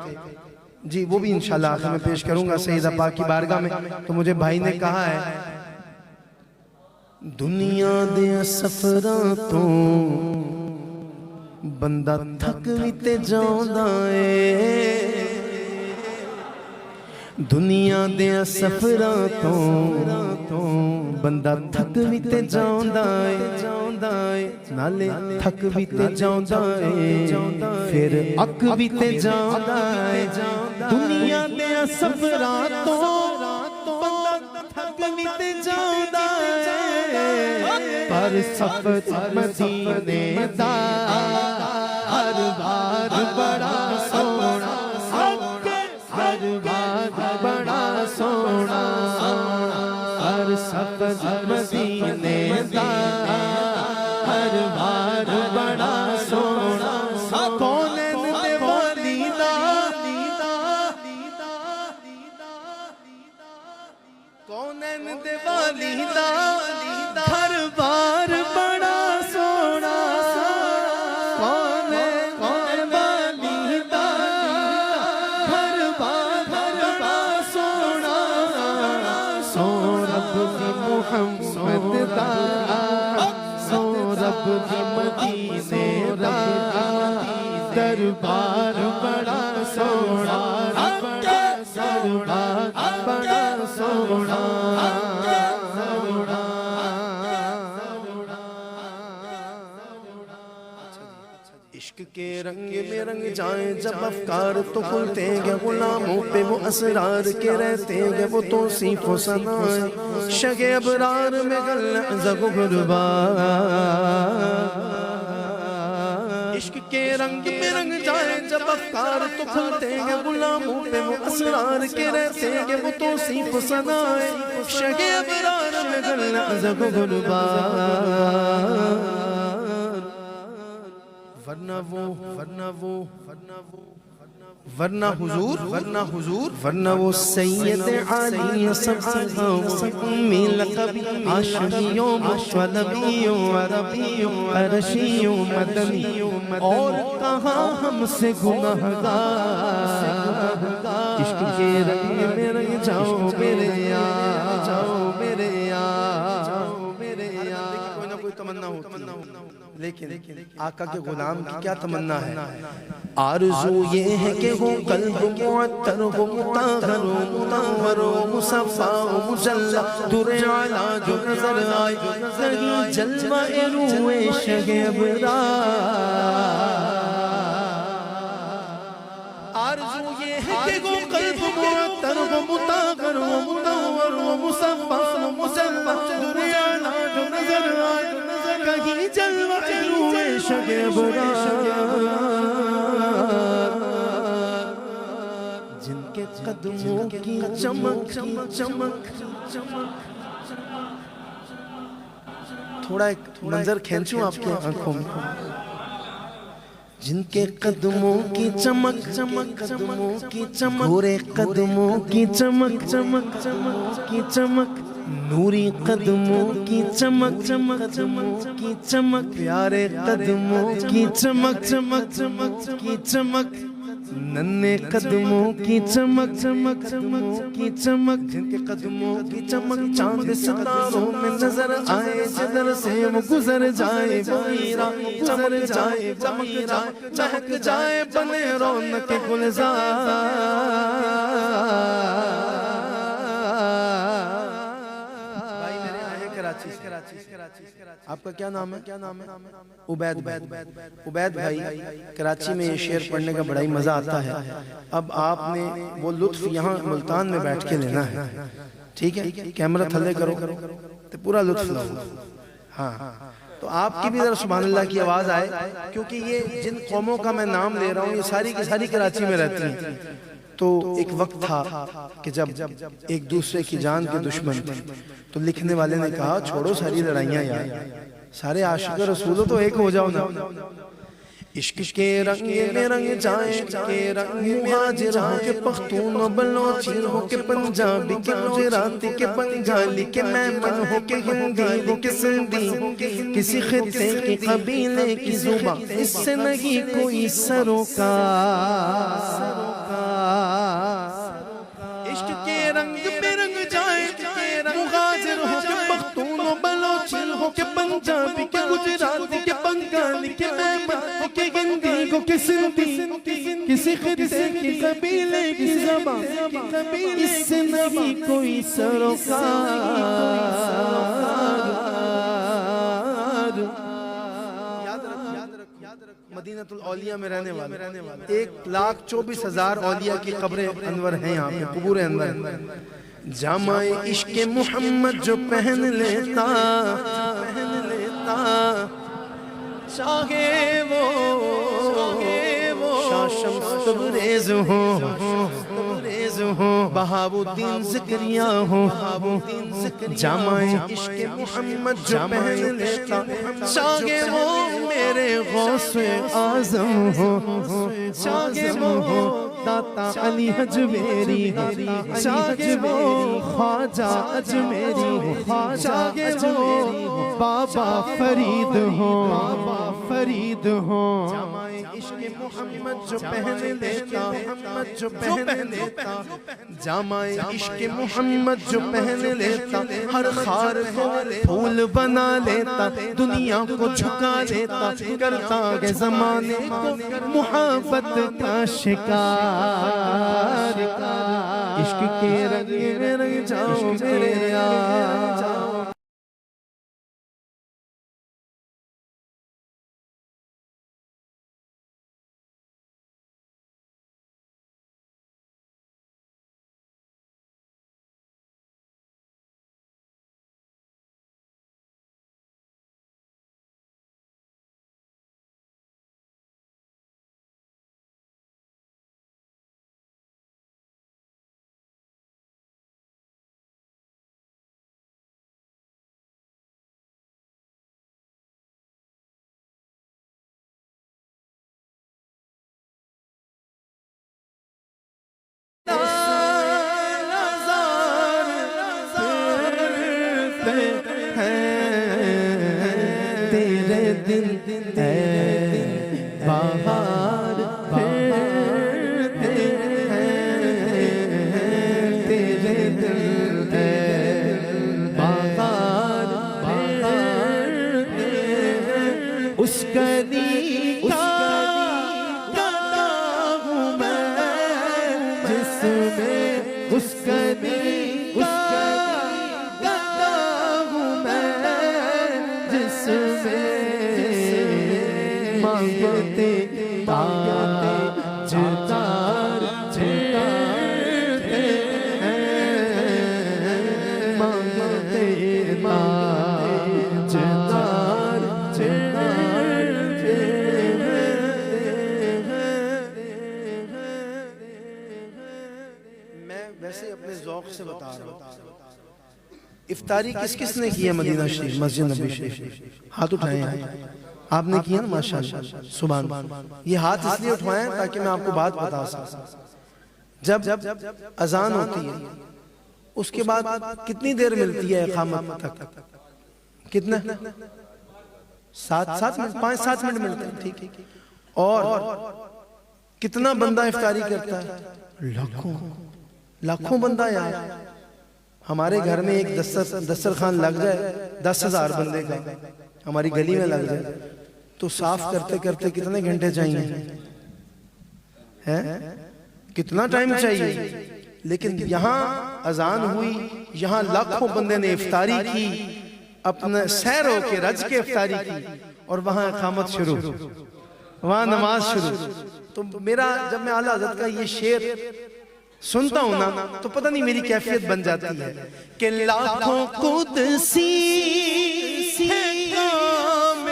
S1: جی وہ بھی انشاءاللہ آخر میں پیش کروں گا سیدہ پاک کی بارگاہ میں. تو مجھے بھائی نے کہا ہے دنیا دے سفراں تو بندہ تھک وی تے جاوندا اے، دنیا دے سفراں تو بندہ تھک وی تے جاوندا اے، نالے تھک وی تے جاوندا اے، پھر اک وی تے جاوندا اے. دنیا دے سفراں تو بندہ تھک وی تے جاوندا اے،
S2: پر سفر مدینے دا ہر بار بڑا سونا، ہر بار بڑا سونا، پر سفر مدینے دا ہر بار بڑا سونا. کونین دے والی دا
S1: کونین دے والی دا
S2: ہر بار بڑا سونا، کونین والی دا ہر بار بڑا سونا. سو رب دی محمد دا، سو رب دی مدینے دا دربار بڑا سونا، دربار بڑا سونا.
S1: عشق کے رنگ میں رنگ جائیں جب افکار تو کھلتے گے، غلاموں پہ وہ اسرار کے رہتے گے وہ توصیف و ثنائیں. شگ ابرار میں غلظ و غربا، عشق کے رنگ میں رنگ جائیں جب افکار تو کھلتے گے، غلاموں پہ وہ اسرار کے رہتے گے وہ توصیف و ثنائیں. شگ ابرار میں غلظ و غربا، ورنہ وہ سید علی سبزہ امی لقبی عاشقیوں مشولبیوں عربیوں عرشیوں مدنیوں، اور کہاں ہم سے گناہگار. عشق کے رنگ میں رنگ جاؤ میرے یار، جاؤ میرے یار، جاؤ میرے یار. کوئی نہ کوئی تمنا ہوتی ہے، لیکن آقا کے غلام کی کیا تمنا ہے؟ آرزو یہ ہے کہ ہو قلب معطر ہو مطہر ہو منور ہو مصفا ہو مجلہ در اعلیٰ جو نظر آئے، کہیں جلوہ روح شگ ابرار. آرزو یہ ہے کہ ہو قلب معطر ہو مطہر ہو منور ہو مصفا ہو مجلہ در اعلیٰ جو نظر آئے، کہیں جلوہ روح شگ ابرار. جن کے قدموں کی چمک چمک، تھوڑا ایک منظر کھینچوں آپ کے آنکھوں میں. جن کے قدموں کی چمک چمک قدموں کی چمک، گورے قدموں کی چمک چمک کی چمک، نوری قدموں کی چمک چمک قدموں کی چمک، پیارے قدموں کی چمک چمک چمک کی چمک، ننے قدموں کی چمک چمک چمک کی چمک. جن کے قدموں کی چمک چاند ستاروں میں نظر آئے، جدھر سے وہ گزر جائے وہ ہیرا چمک جائے چمک جائے چہک جائے بنے رونق گلزار. آپ کا کیا نام ہے؟ عبید بھائی. کراچی میں یہ شعر پڑھنے کا بڑا ہی مزہ آتا ہے. اب آپ نے وہ لطف یہاں ملتان میں بیٹھ کے لینا ہے، ٹھیک ہے؟ کیمرہ تھلے کرو تو پورا لطف لو. ہاں تو آپ کی بھی ذرا سبحان اللہ کی آواز آئے، کیونکہ یہ جن قوموں کا میں نام لے رہا ہوں یہ ساری کی ساری کراچی میں رہتی ہیں. تو ایک وقت تھا کہ جب ایک دوسرے کی جان کے دشمن تھے، تو لکھنے والے نے کہا چھوڑو ساری لڑائیاں یار، سارے عاشق رسول ہو تو ایک ہو جاؤ نا. عشق کے رنگ میں رنگ جائیں کے رنگ مہاجر ہو کے پختون و بلوچی ہو کے پنجابی کے گجراتی کے بنگالی کے میمن ہو کے ہندی ہو کے سندھی کسی خطے کی قبیلے کی زبان اس سے نہیں کوئی سروکار. عشق کے رنگ میں رنگ جائیں کے رنگ مہاجر ہو کے پختون و بلوچی ہو کے پنجابی کے گجراتی کے بنگالی کے میمن کہ ہندی کو کسی کسی خطے کی قبیلے کی زبان اس سے نہیں کوئی سروکار. مدینہ الاولیاء میں رہنے والے 1,24,000 اولیاء کی قبریں انور ہیں یہاں پہ قبور انور. جامع عشق محمد جو پہن لیتا چاہے وہ شاہ شمس تبریز ہو بہاؤ الدین زکریا ہو. جامع عشق محمد جو پہن لیتا چاہے وہ میرے غوث اعظم ہو. چاہے وہ داتا علی حجویری چاہے وہ خواجہ اجمیری چاہے وہ بابا فرید ہو. جامع عشق محمد جو پہن لیتا جامع عشق محمد جو پہن لیتا ہر خار کو پھول بنا لیتا دنیا کو جھکا لیتا کرتا ہے زمانے کو محبت کا شکار. عشق کے رنگ میں رنگ جاؤ میرے یار. تیرے دل اے بہار پھرتے ہیں تیرے دل اے بہار پھرتے ہیں. اس کلی کا گدا ہوں میں جس میں اس کلی کا گدا ہوں میں جس میں مانگتے تاج تار چھڑتے ہیں مانگتے تاج تار چھڑتے ہیں. میں ویسے اپنے ذوق سے بتا رہا ہوں افطاری کس کس نے کی ہے مدینہ شریف مسجد نبی شریف. ہاتھ اٹھائیں آپ نے کیا نا ماشاءاللہ سبحان. یہ ہاتھ اس لیے اٹھوائیں تاکہ میں آپ کو بات بتا سکوں. جب اذان ہوتی ہے اس کے بعد کتنی دیر ملتی ہے اقامت تک؟ کتنا 7 منٹ 5-7 منٹ ملتے ہیں ٹھیک. اور کتنا بندہ افطاری کرتا ہے؟ لاکھوں بندہ یار. ہمارے گھر میں ایک دسترخوان لگ جائے 10,000 بندے کا ہماری گلی میں لگ جائے تو صاف کرتے کرتے کتنے گھنٹے چاہیے کتنا ٹائم چاہیے. لیکن یہاں اذان ہوئی یہاں لاکھوں بندے نے افطاری کی اپنا سیر ہو کے رج کے افطاری کی اور وہاں اقامت شروع وہاں نماز شروع. تو میرا جب میں اعلیٰ حضرت کا یہ شعر سنتا ہوں نا تو پتہ نہیں میری کیفیت بن جاتی ہے کہ لاکھوں قدسی ہے کام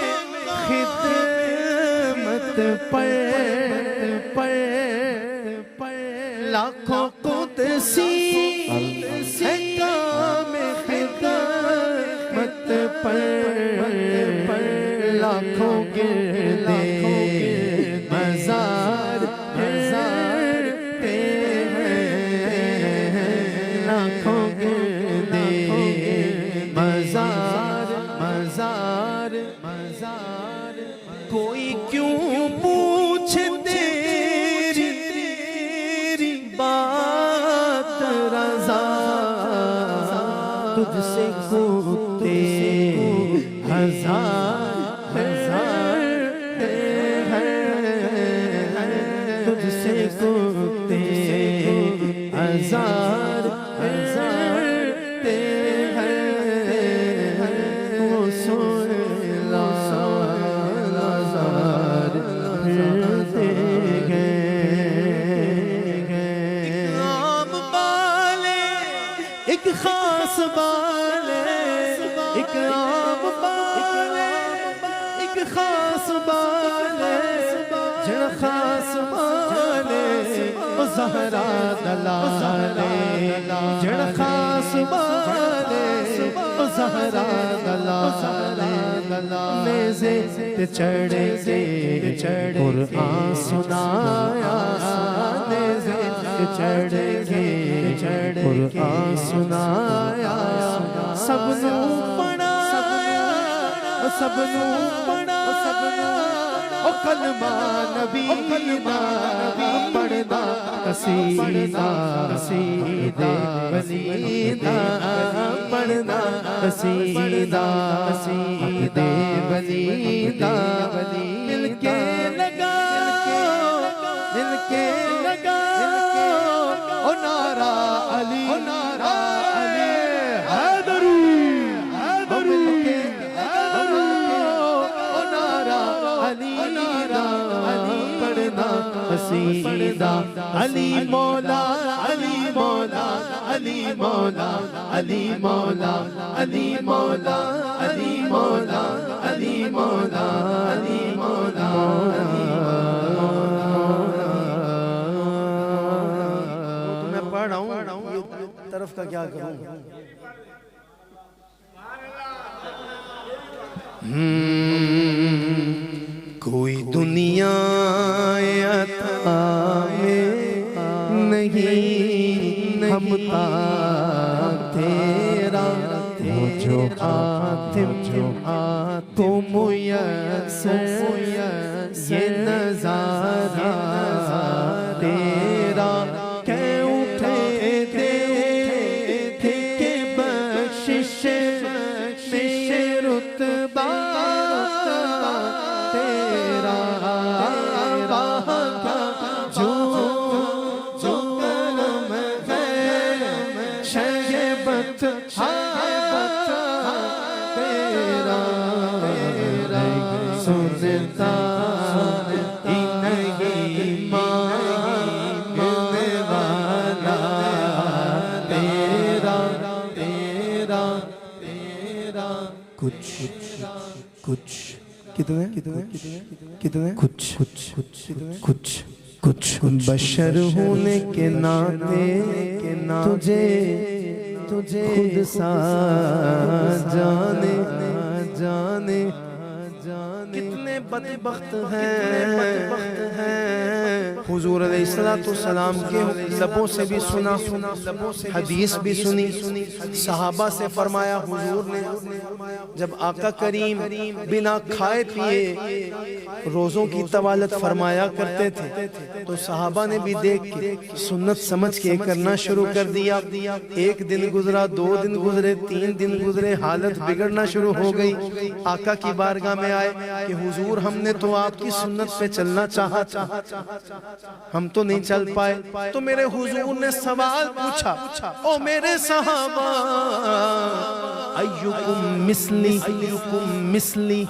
S1: خدمت پر لاکھوں قدسی ہے کام خدمت پر
S2: تجھ سے کوتے ہزار تے ہیں وہ سوئلہ ہزار پھرتے گئے عام بالے ایک خاص بالے ایک عام بالے ایک خاص بالے جڑا خاص بالے او زہرا دلالے جڑا خاص بالے او زہرا دلالے نیزے تے چڑھے گے قرآن سنایا نیزے تے چڑھے گے قرآن سنایا سب نو پڑھایا سب نو پڑھایا او کلمہ نبی پڑھنا قصیدہ قصیدے ولیدہ پڑھنا قصیدہ قصیدے ولیدہ مل کے لگاؤ مل کے لگاؤ او نعرہ علی نعرہ علی حیدری مل کے لگاؤ او نعرہ علی پڑھنا قصیدہ علی مولا علی مولا علی مولا علی مولا علی مولا علی مولا علی مولا علی مولا
S1: تو میں پڑھ رہا ہوں یہ طرف کا کیا کروں
S2: کوئی دنیا عطا میں نہیں ہم تا تیرا جو آتم تو میسر یہ نظارہ تیرا کہ اٹھے دیکھ کے بخشش میں رتبہ تیرا جو کلم ہے شہبت تیرا سنتا نہیں ماننے والا تیرا تیرا تیرا کچھ کتنے کچھ بشر ہونے کے ناطے تجھے خود سا جانے
S1: کتنے بدبخت ہیں حضور علیہ السلام کے لبوں سے بھی سنا حدیث بھی سنی صحابہ سے فرمایا حضور نے جب آقا کریم بنا کھائے پیے روزوں کی طوالت فرمایا کرتے تھے تو صحابہ نے بھی دیکھ کے سنت سمجھ کے کرنا شروع کر دیا ایک دن گزرا 2 دن گزرے 3 دن گزرے حالت بگڑنا شروع ہو گئی آقا کی بارگاہ میں آئے کہ حضور ہم نے تو آپ کی سنت پہ چلنا چاہا ہم تو نہیں چل پائے تو میرے حضور نے سوال پوچھا او میرے صحابہ ایکم مثلی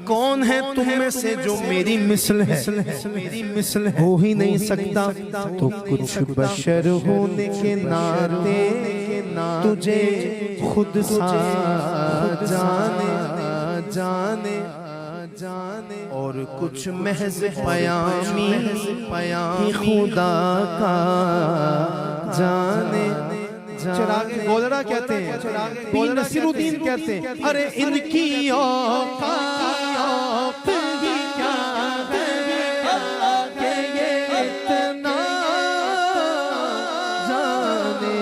S1: کون ہے تم میں سے جو میری مثل ہے ہو ہی نہیں سکتا تو کچھ بشر ہونے کے ناطے تجھے خود سا جانے اور کچھ محض پیامی خدا کا جانے چراغ گولڑا کہتے ہیں پیر نصیر الدین کہتے ہیں ارے ان کی اوقات ہی کیا ہے کہ یہ اتنا جانے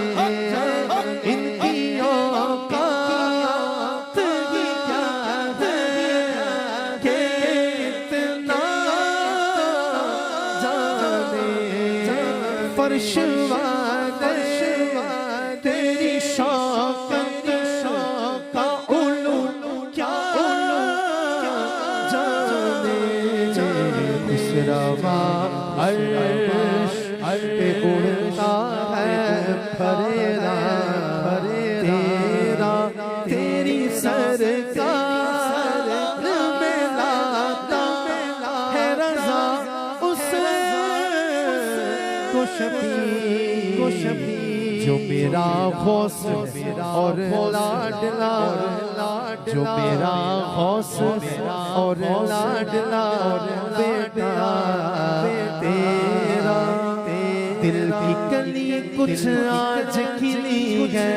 S1: ان کی اوقات ہی کیا ہے کہ اتنا جانے فرش تیری شوکت کا علو کیا جانے
S2: روا عرش پہ اڑتا ہے پھریرا تیرا تیری سرکار میں لاتا ہے رضا اس کو شفیع جو میرا غوث اور لاڈلا جو میرا غوث اور لاڈلا بیٹا تیرا دل کی کلی کچھ آج کھلی ہے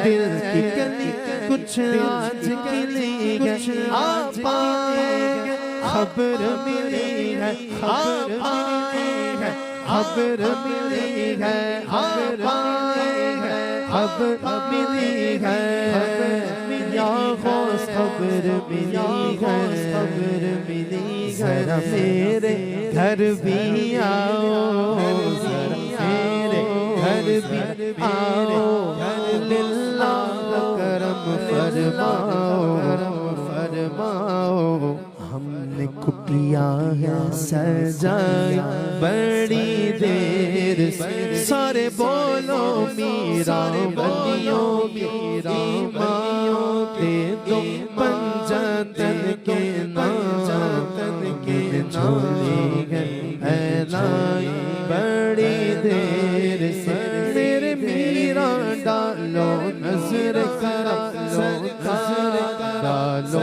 S2: دل کی کلی کچھ آج کھلی ہے آپ آئے خبر ملی ہے آپ آئے خبر ملی ہے آپ آئے خبر ملی ہے یا غوث خبر ملی ہے ذرا میرے گھر بھی آؤ میرے گھر بھی آؤ للہ کرم فرماؤ ہم نے کٹیا ہے سجائی بڑی دیر سارے بولو میرا بلیوں ماں دے دو پنجتن کے جھولی گئے اعلائی بڑی دیر سے میرے میرا ڈالو نظر ڈالو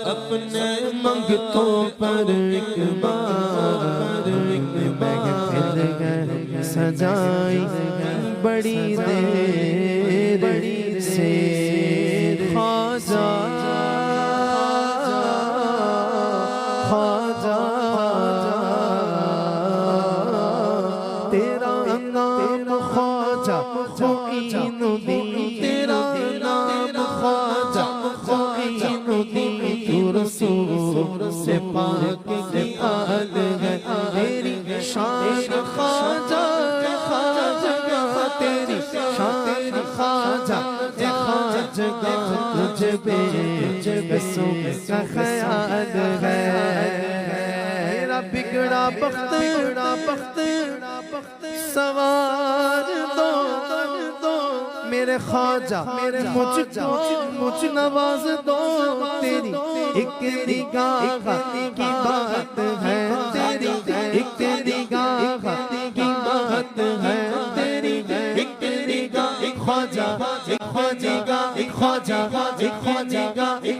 S2: اپنے منگتوں پر ایک بار محفل سجائی بڑی دیر سے خواجہ تیرا نام خواجہ معین الدین تیرا نام خواجہ معین الدین تو رسول سے پاک کی آل ہے تیری شان خواجہ تیری شان خواجہ تجھ پہ بسوں کا خیال ہے میرا بگڑا بخت سوار دو میرے خواجہ مجھ نواز دو تیری ایک نگاہ کی بات ہے تیری ایک نگاہ کی بات ہے تیری ایک نگاہ خواجہ خواجہ خواجہ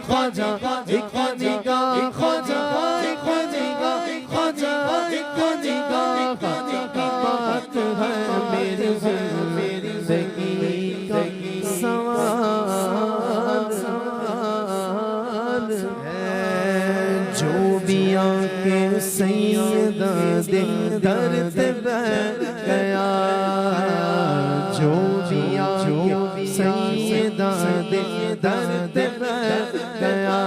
S2: خواجہ خواجہ خواجہ بات ہے میری زندگی کا سوال ہے جو بھی آنکھ سیدہ دل درد بہ گیا جو بھی آنکھ سیدہ دل درد بہ گیا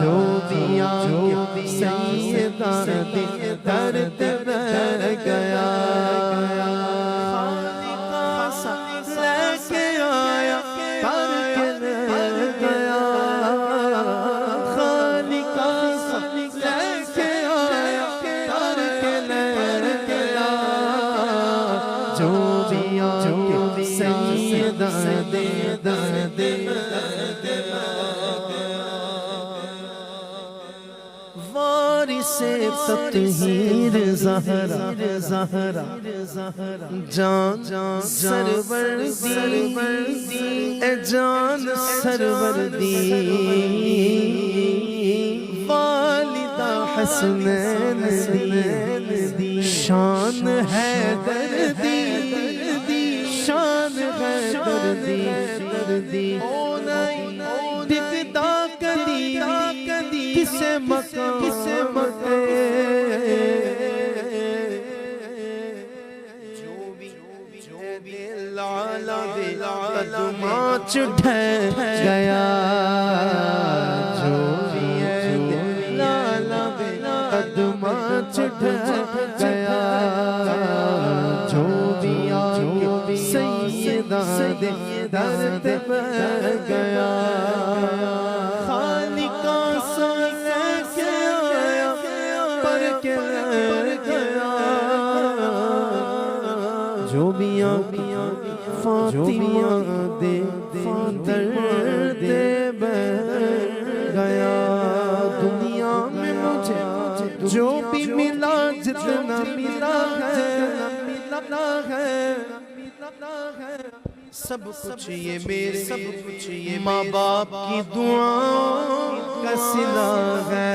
S2: جو بھی آنکھ سیدہ دل درد بہ گیا تطہیر زہرا جان سروردی اے جان سروردی والدہ حسنین دی شان حیدردی شان حیدردی دکھتا کدی کسے مقام قدمات ڈھہ گیا جو بھی لالا قدمات ڈھہ گیا جو بھی سیدہ دے درد بہ گیا فاطمہ دے درد گیا دنیا میں مجھے جو بھی ملا جتنا ملا ہے سب کچھ یہ میرے ماں باپ کی دعاؤں کا صلہ ہے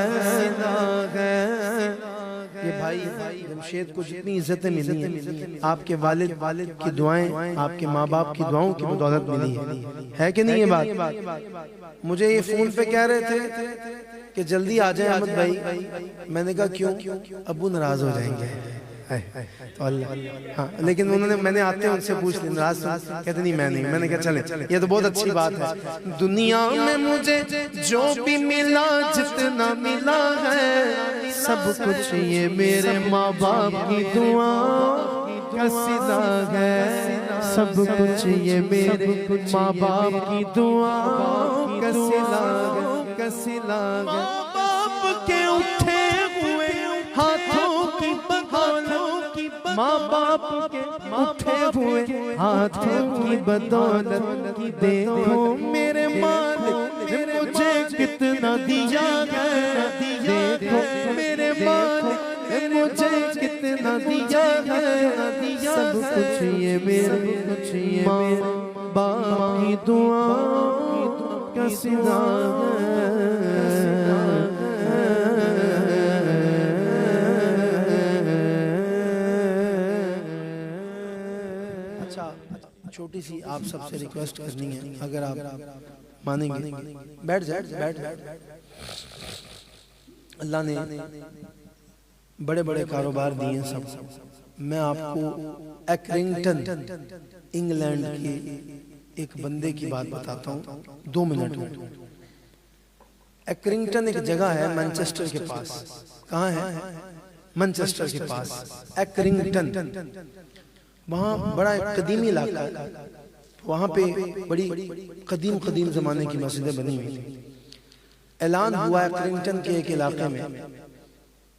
S1: یہ بھائی جمشید کو جتنی عزتیں ملی ہیں آپ کے والد کی دعائیں آپ کے ماں باپ کی دعاؤں کی بدولت ملی ہے کہ نہیں یہ بات؟ مجھے یہ فون پہ کہہ رہے تھے کہ جلدی آ جائیں احمد بھائی، میں نے کہا کیوں؟ ابو ناراض ہو جائیں گے تو اللہ ہاں، لیکن میں نے آتے ہیں ان سے پوچھ لی ناراض کہتے نہیں میں نہیں، میں نے کہا چلیں یہ تو بہت اچھی بات ہے۔
S2: دنیا میں مجھے جو بھی ملا جتنا ملا ہے سب کچھ یہ میرے ماں باپ کی دعا کا صلہ ہے سب کچھ یہ میرے ماں باپ کی دعا کا صلہ ہے ماں باپ کے اٹھے ہوئے ہاتھوں کی بدولت ماں باپ کے اٹھے ہوئے ہاتھوں کی بدولت دیکھو میرے مالک نے مجھے کتنا دیا ہے دیکھو میرے مالک نے مجھے کتنا دیا ہے سب کچھ یہ میرے ماں باپ کی دعا کا صلہ
S1: چھوٹی سی آپ سب سے ریکویسٹ کرنی ہے، اگر آپ مانیں گے بیٹھ جائے۔ اللہ نے بڑے بڑے کاروبار دیے سب، میں آپ کو ایکرنگٹن انگلینڈ کے ایک بندے کی بات بتاتا ہوں 2 منٹ میں۔ ایکرنگٹن ایک جگہ ہے مانچسٹر کے پاس، کہاں ہے؟ مانچسٹر کے پاس ایکرنگٹن، وہاں بڑا ایک قدیمی علاقہ ہے، وہاں پہ بڑی قدیم زمانے کی مسجدیں بنی ہوئی۔ اعلان ہوا ہے ایکرنگٹن کے ایک علاقے میں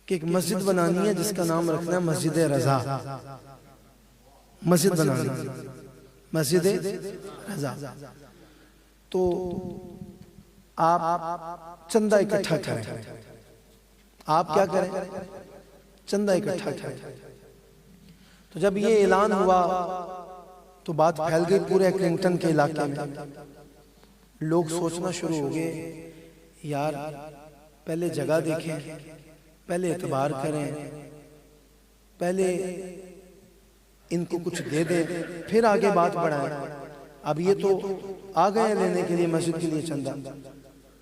S1: کہ ایک مسجد بنانی ہے جس کا نام رکھنا ہے مسجد رضا، مسجد بنانی ہے مسجد رضا۔ تو آپ چندہ اکٹھا کریں، آپ کیا کریں؟ چندہ اکٹھا کریں۔ تو جب یہ اعلان ہوا تو بات پھیل گئی پورے ایکرنگٹن کے علاقے میں، لوگ سوچنا شروع ہو گئے یار پہلے جگہ دیکھیں، پہلے اعتبار کریں، پہلے ان کو کچھ دے دیں پھر آگے بات بڑھائیں۔ اب یہ تو آ گئے لینے کے لیے مسجد کے لیے چندہ،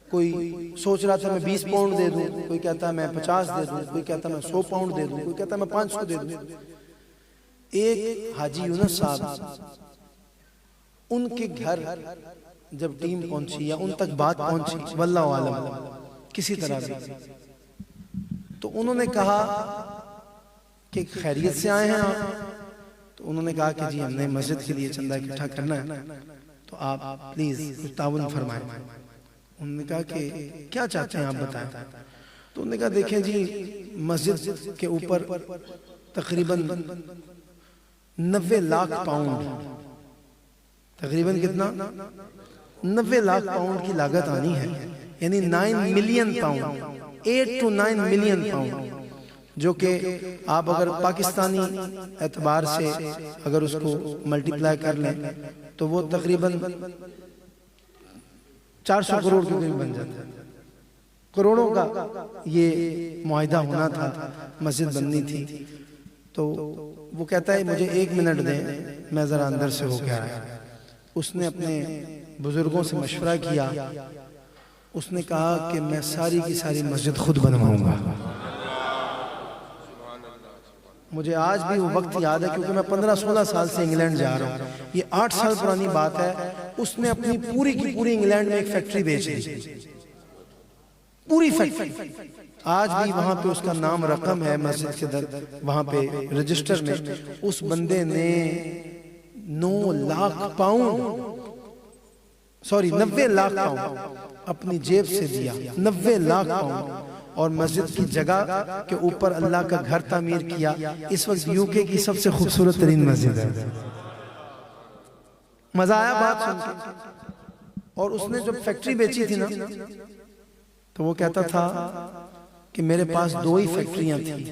S1: کوئی سوچ رہا تھا میں 20 پاؤنڈ دے دوں، کوئی کہتا ہے میں 50 دے دوں، کوئی کہتا ہے میں 100 پاؤنڈ دے دوں، کوئی کہتا ہے میں 500 دے دوں۔ ایک حاجی یونس صاحب، ان کے گھر جب ٹیم پہنچی یا ان تک بات پہنچی واللہ عالم کسی طرح بھی، تو انہوں نے کہا کہ خیریت سے آئے ہیں آپ؟ تو انہوں نے کہا کہ جی ہم نے مسجد کے لیے چندہ اکٹھا کرنا ہے، تو آپ پلیز کچھ تعاون فرمائیں۔ انہوں نے کہا کہ کیا چاہتے ہیں آپ بتائیں؟ تو انہوں نے کہا دیکھیں جی مسجد کے اوپر تقریباً 90 لاکھ پاؤنڈ، تقریباً کتنا؟ 90 لاکھ پاؤنڈ کی لاگت آنی ہے، یعنی 9 million pound, 8 to 9 million pound, جو کہ آپ اگر پاکستانی اعتبار سے اگر اس کو ملٹیپلائی کر لیں تو وہ تقریباً 400 کروڑ کے قریب بن جاتا ہے۔ کروڑوں کا یہ معاہدہ ہونا تھا، مسجد بننی تھی۔ تو وہ کہتا ہے مجھے 1 منٹ دیں، میں ذرا اندر سے ہو کے آیا۔ اس نے اپنے بزرگوں سے مشورہ کیا، اس نے کہا کہ میں ساری کی ساری مسجد خود بنواؤں گا۔ مجھے آج بھی وہ وقت یاد ہے کیونکہ میں 15-16 سال سے انگلینڈ جا رہا ہوں، یہ 8 سال پرانی بات ہے۔ اس نے اپنی پوری کی پوری انگلینڈ میں ایک فیکٹری بیچ دی، پوری فیکٹری۔ آج بھی وہاں پہ اس کا نام رقم ہے مسجد کے در، وہاں پہ رجسٹر میں۔ اس بندے نے 90 لاکھ پاؤنڈ اپنی جیب سے دیا، 90 لاکھ پاؤنڈ، اور مسجد کی جگہ کے اوپر اللہ کا گھر تعمیر کیا۔ اس وقت یوکے کی سب سے خوبصورت ترین مسجد ہے۔ مزہ آیا بات سن کے؟ اور اس نے جب فیکٹری بیچی تھی نا تو وہ کہتا تھا کہ میرے پاس 2 ہی فیکٹریاں تھیں،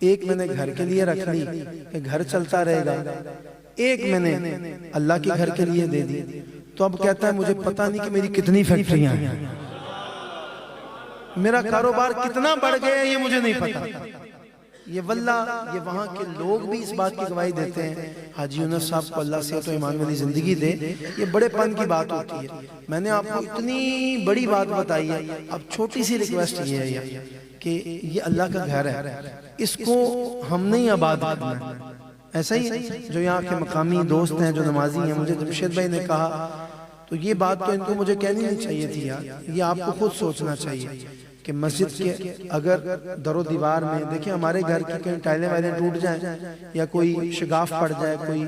S1: ایک میں نے گھر کے لیے رکھ لی کہ گھر چلتا رہے گا، ایک میں نے اللہ کے گھر کے لیے دے دی۔ تو اب کہتا ہے مجھے پتہ نہیں کہ میری کتنی فیکٹریاں ہیں، میرا کاروبار کتنا بڑھ گیا یہ مجھے نہیں پتا۔ یہ واللہ یہ وہاں کے لوگ بھی اس بات کی گواہی دیتے ہیں۔ حاجی یونس صاحب کو اللہ صحت و ایمان والی زندگی دے، یہ بڑے پن کی بات ہوتی ہے۔ میں نے آپ کو اتنی بڑی بات بتائی ہے، اب چھوٹی سی ریکویسٹ یہ ہے کہ یہ اللہ کا گھر ہے، اس کو ہم نہیں آباد کرنا ہے۔ ایسا ہی جو یہاں کے مقامی دوست ہیں جو نمازی ہیں، مجھے جمشید بھائی نے کہا تو یہ بات تو ان کو مجھے کہنی نہیں چاہیے تھی یار، یہ آپ کو خود سوچنا چاہیے کہ مسجد کے اگر در و دیوار میں دیکھیں ہمارے گھر کی کہیں ٹائلیں وائلیں ٹوٹ جائیں یا کوئی شگاف پڑ جائے، کوئی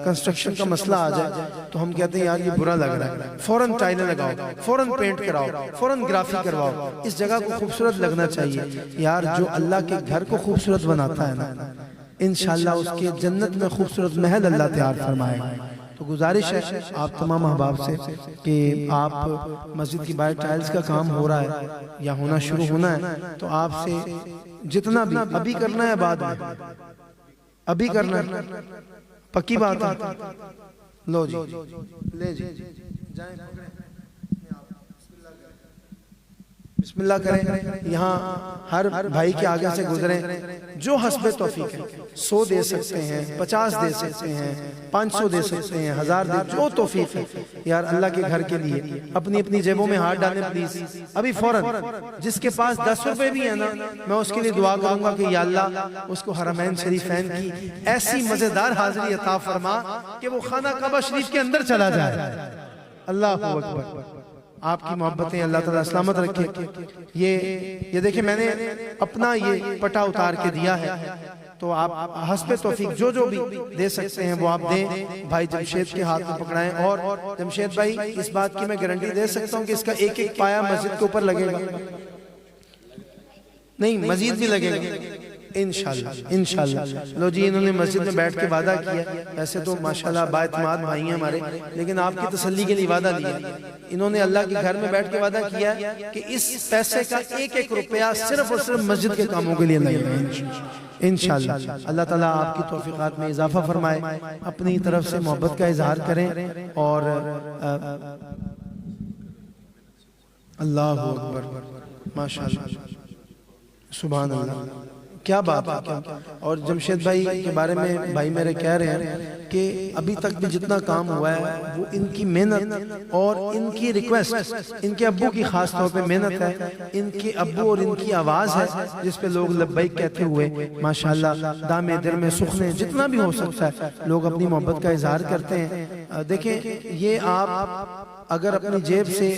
S1: کنسٹرکشن کا مسئلہ آ جائے تو ہم کہتے ہیں یار یہ برا لگ رہا ہے، فوراً ٹائلیں لگاؤ، فوراً پینٹ کراؤ، فوراً گرافی کرواؤ، اس جگہ کو خوبصورت لگنا چاہیے۔ یار جو اللہ کے گھر کو خوبصورت بناتا ہے نا، انشاءاللہ اس کے جنت میں خوبصورت محل اللہ تیار فرمائے گا۔ تو گزارش ہے آپ تمام احباب سے کہ آپ مسجد کی باہر ٹائلز کا کام ہو رہا ہے یا ہونا شروع ہونا ہے تو آپ سے جتنا بھی ابھی کرنا ہے بعد میں ابھی کرنا ہے، پکی بات ہے۔ لو جی لے جی جائیں، بسم اللہ کریں، یہاں ہر بھائی کے آگے سے گزریں، جو حسب توفیق ہے 100 دے سکتے ہیں، 50 دے سکتے ہیں، 500 دے سکتے ہیں، 1000 دے، جو توفیق ہے یار اللہ کے گھر کے لیے اپنی اپنی جیبوں میں ہاتھ ڈالیں پلیز ابھی فوراً۔ جس کے پاس 10 روپے بھی ہے نا، میں اس کے لیے دعا کروں گا کہ یا اللہ اس کو حرمین شریفین کی ایسی مزیدار حاضری عطا فرما کہ وہ خانہ کعبہ شریف کے اندر چلا جائے۔ اللہ اکبر، آپ کی محبتیں اللہ تعالیٰ سلامت رکھے۔ یہ دیکھیں میں نے اپنا یہ پٹا اتار کے دیا ہے، تو آپ حسب توفیق جو بھی دے سکتے ہیں وہ آپ دیں۔ بھائی جمشید کے ہاتھ میں پکڑائیں، اور جمشید بھائی اس بات کی میں گارنٹی دے سکتا ہوں کہ اس کا ایک ایک پایا مسجد کے اوپر لگے گا، نہیں مزید بھی لگے گا انشاءاللہ انشاءاللہ۔ لو جی انہوں نے مسجد میں بیٹھ کے وعدہ کیا، ایسے تو ماشاءاللہ بااعتماد بھائی ہیں ہمارے، لیکن آپ کی تسلی کے لیے وعدہ لیا۔ انہوں نے اللہ کے گھر میں بیٹھ کے وعدہ کیا کہ اس پیسے کا ایک ایک روپیہ صرف اور صرف مسجد کے کاموں کے لیے لگے گا انشاءاللہ۔ اللہ تعالیٰ آپ کی توفیقات میں اضافہ فرمائے، اپنی طرف سے محبت کا اظہار کریں، اور اللہ اکبر، ماشاءاللہ، سبحان اللہ، کیا بات ہے۔ اور جمشید بھائی کے بارے میں بھائی میرے کہہ رہے ہیں کہ ابھی تک بھی جتنا کام ہوا ہے وہ ان کی محنت اور ان کی ریکویسٹ، ان کے ابو کی خاص طور پہ محنت ہے، ان کے ابو اور ان کی آواز ہے جس پہ لوگ لبیک کہتے ہوئے ماشاءاللہ دامِ دل میں سخنے جتنا بھی ہو سکتا ہے لوگ اپنی محبت کا اظہار کرتے ہیں۔ دیکھیں یہ آپ اگر اپنی جیب سے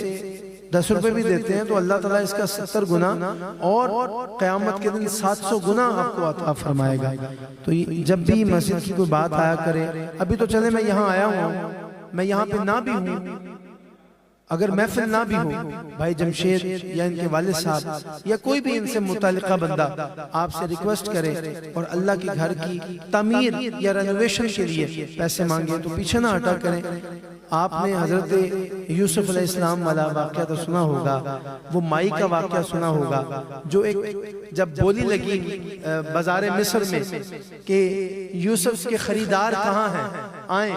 S1: 10 روپے بھی دیتے ہیں تو اللہ تعالیٰ اس کا 70 گنا اور قیامت کے دن 700 گنا آپ کو عطا فرمائے گا۔ تو جب بھی مسجد کی کوئی بات آیا کرے، ابھی تو چلے میں یہاں آیا ہوں، میں یہاں پہ نہ بھی ہوں، اگر محفل نہ بھی ہو، بھائی جمشید یا ان کے والد صاحب یا کوئی بھی ان سے متعلقہ بندہ آپ سے ریکویسٹ کرے اور اللہ کے گھر کی تعمیر یا رینوویشن کے لیے پیسے مانگے تو پیچھے نہ ہٹا کریں۔ آپ نے حضرت یوسف علیہ السلام والا واقعہ تو سنا ہوگا، وہ مائی کا واقعہ سنا ہوگا، جو ایک جب بولی لگی بازار مصر میں کہ یوسف کے خریدار کہاں ہیں آئیں،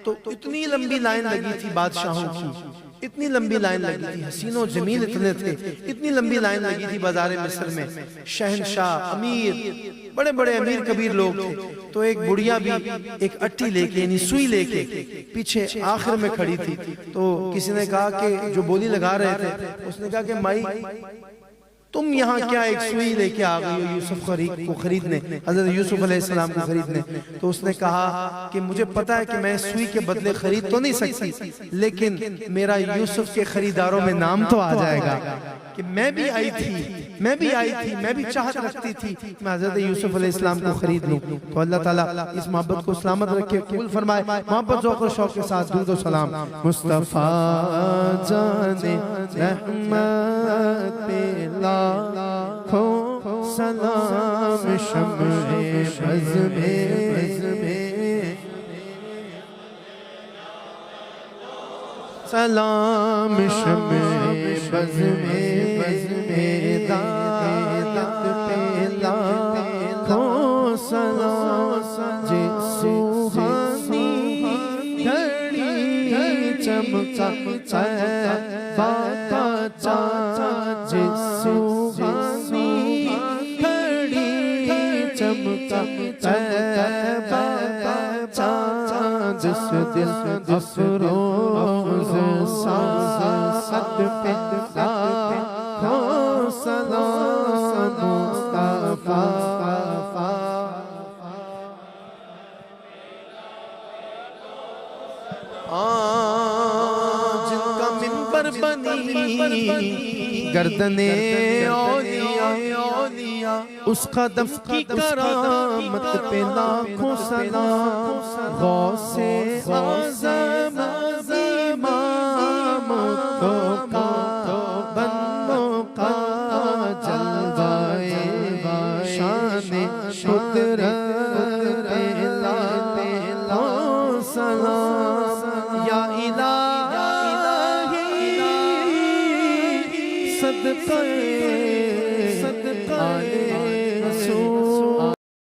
S1: تو اتنی لمبی لائن لگی تھی بادشاہوں کی، اتنی لمبی لائن لگی تھی، حسین و جمیل اتنے تھے، اتنی لمبی لائن لگی تھی بازار مصر میں، شہنشاہ، امیر، بڑے بڑے امیر کبیر لوگ تھے۔ تو ایک بڑھیا بھی ایک اٹھی لے کے یعنی سوئی لے کے پیچھے آخر میں کھڑی تھی، تو کسی نے کہا کہ جو بولی لگا رہے تھے اس نے کہا کہ مائی تم یہاں کیا ایک سوئی لے کے آ گئی ہو یوسف کو خریدنے، حضرت یوسف علیہ السلام کو خریدنے؟ تو اس نے کہا کہ مجھے پتا ہے کہ میں سوئی کے بدلے خرید تو نہیں سکتی، لیکن میرا یوسف کے خریداروں میں نام تو آ جائے گا کہ میں بھی آئی تھی، میں بھی چاہت رکھتی تھی میں حضرت یوسف علیہ السلام کو خرید لوں۔ تو اللہ تعالیٰ اس محبت کو سلامت رکھے، قبول فرمائے۔ محبت ذوق و شوق کے ساتھ درود و سلام مصطفیٰ جان رحمت پہ لاکھوں سلام، شمع بز میں
S2: سلام شمع بز میں ہدایت پہ لاکھوں سلام جس سوہانی گھڑی چمکا طیبہ کا چاند جس سوہانی گھڑی چمکا طیبہ کا چاند جس دل افروز ساعت پہ لاکھوں سلام مصطفیٰ جن کا منبر بنی گردن اولیاء اس قدم کی کرامت پہ لاکھوں سلام غوث اعظم امام کا بندوں کا جلوہ شان قدرت پہ لاکھوں سلام یا الہی صدقہ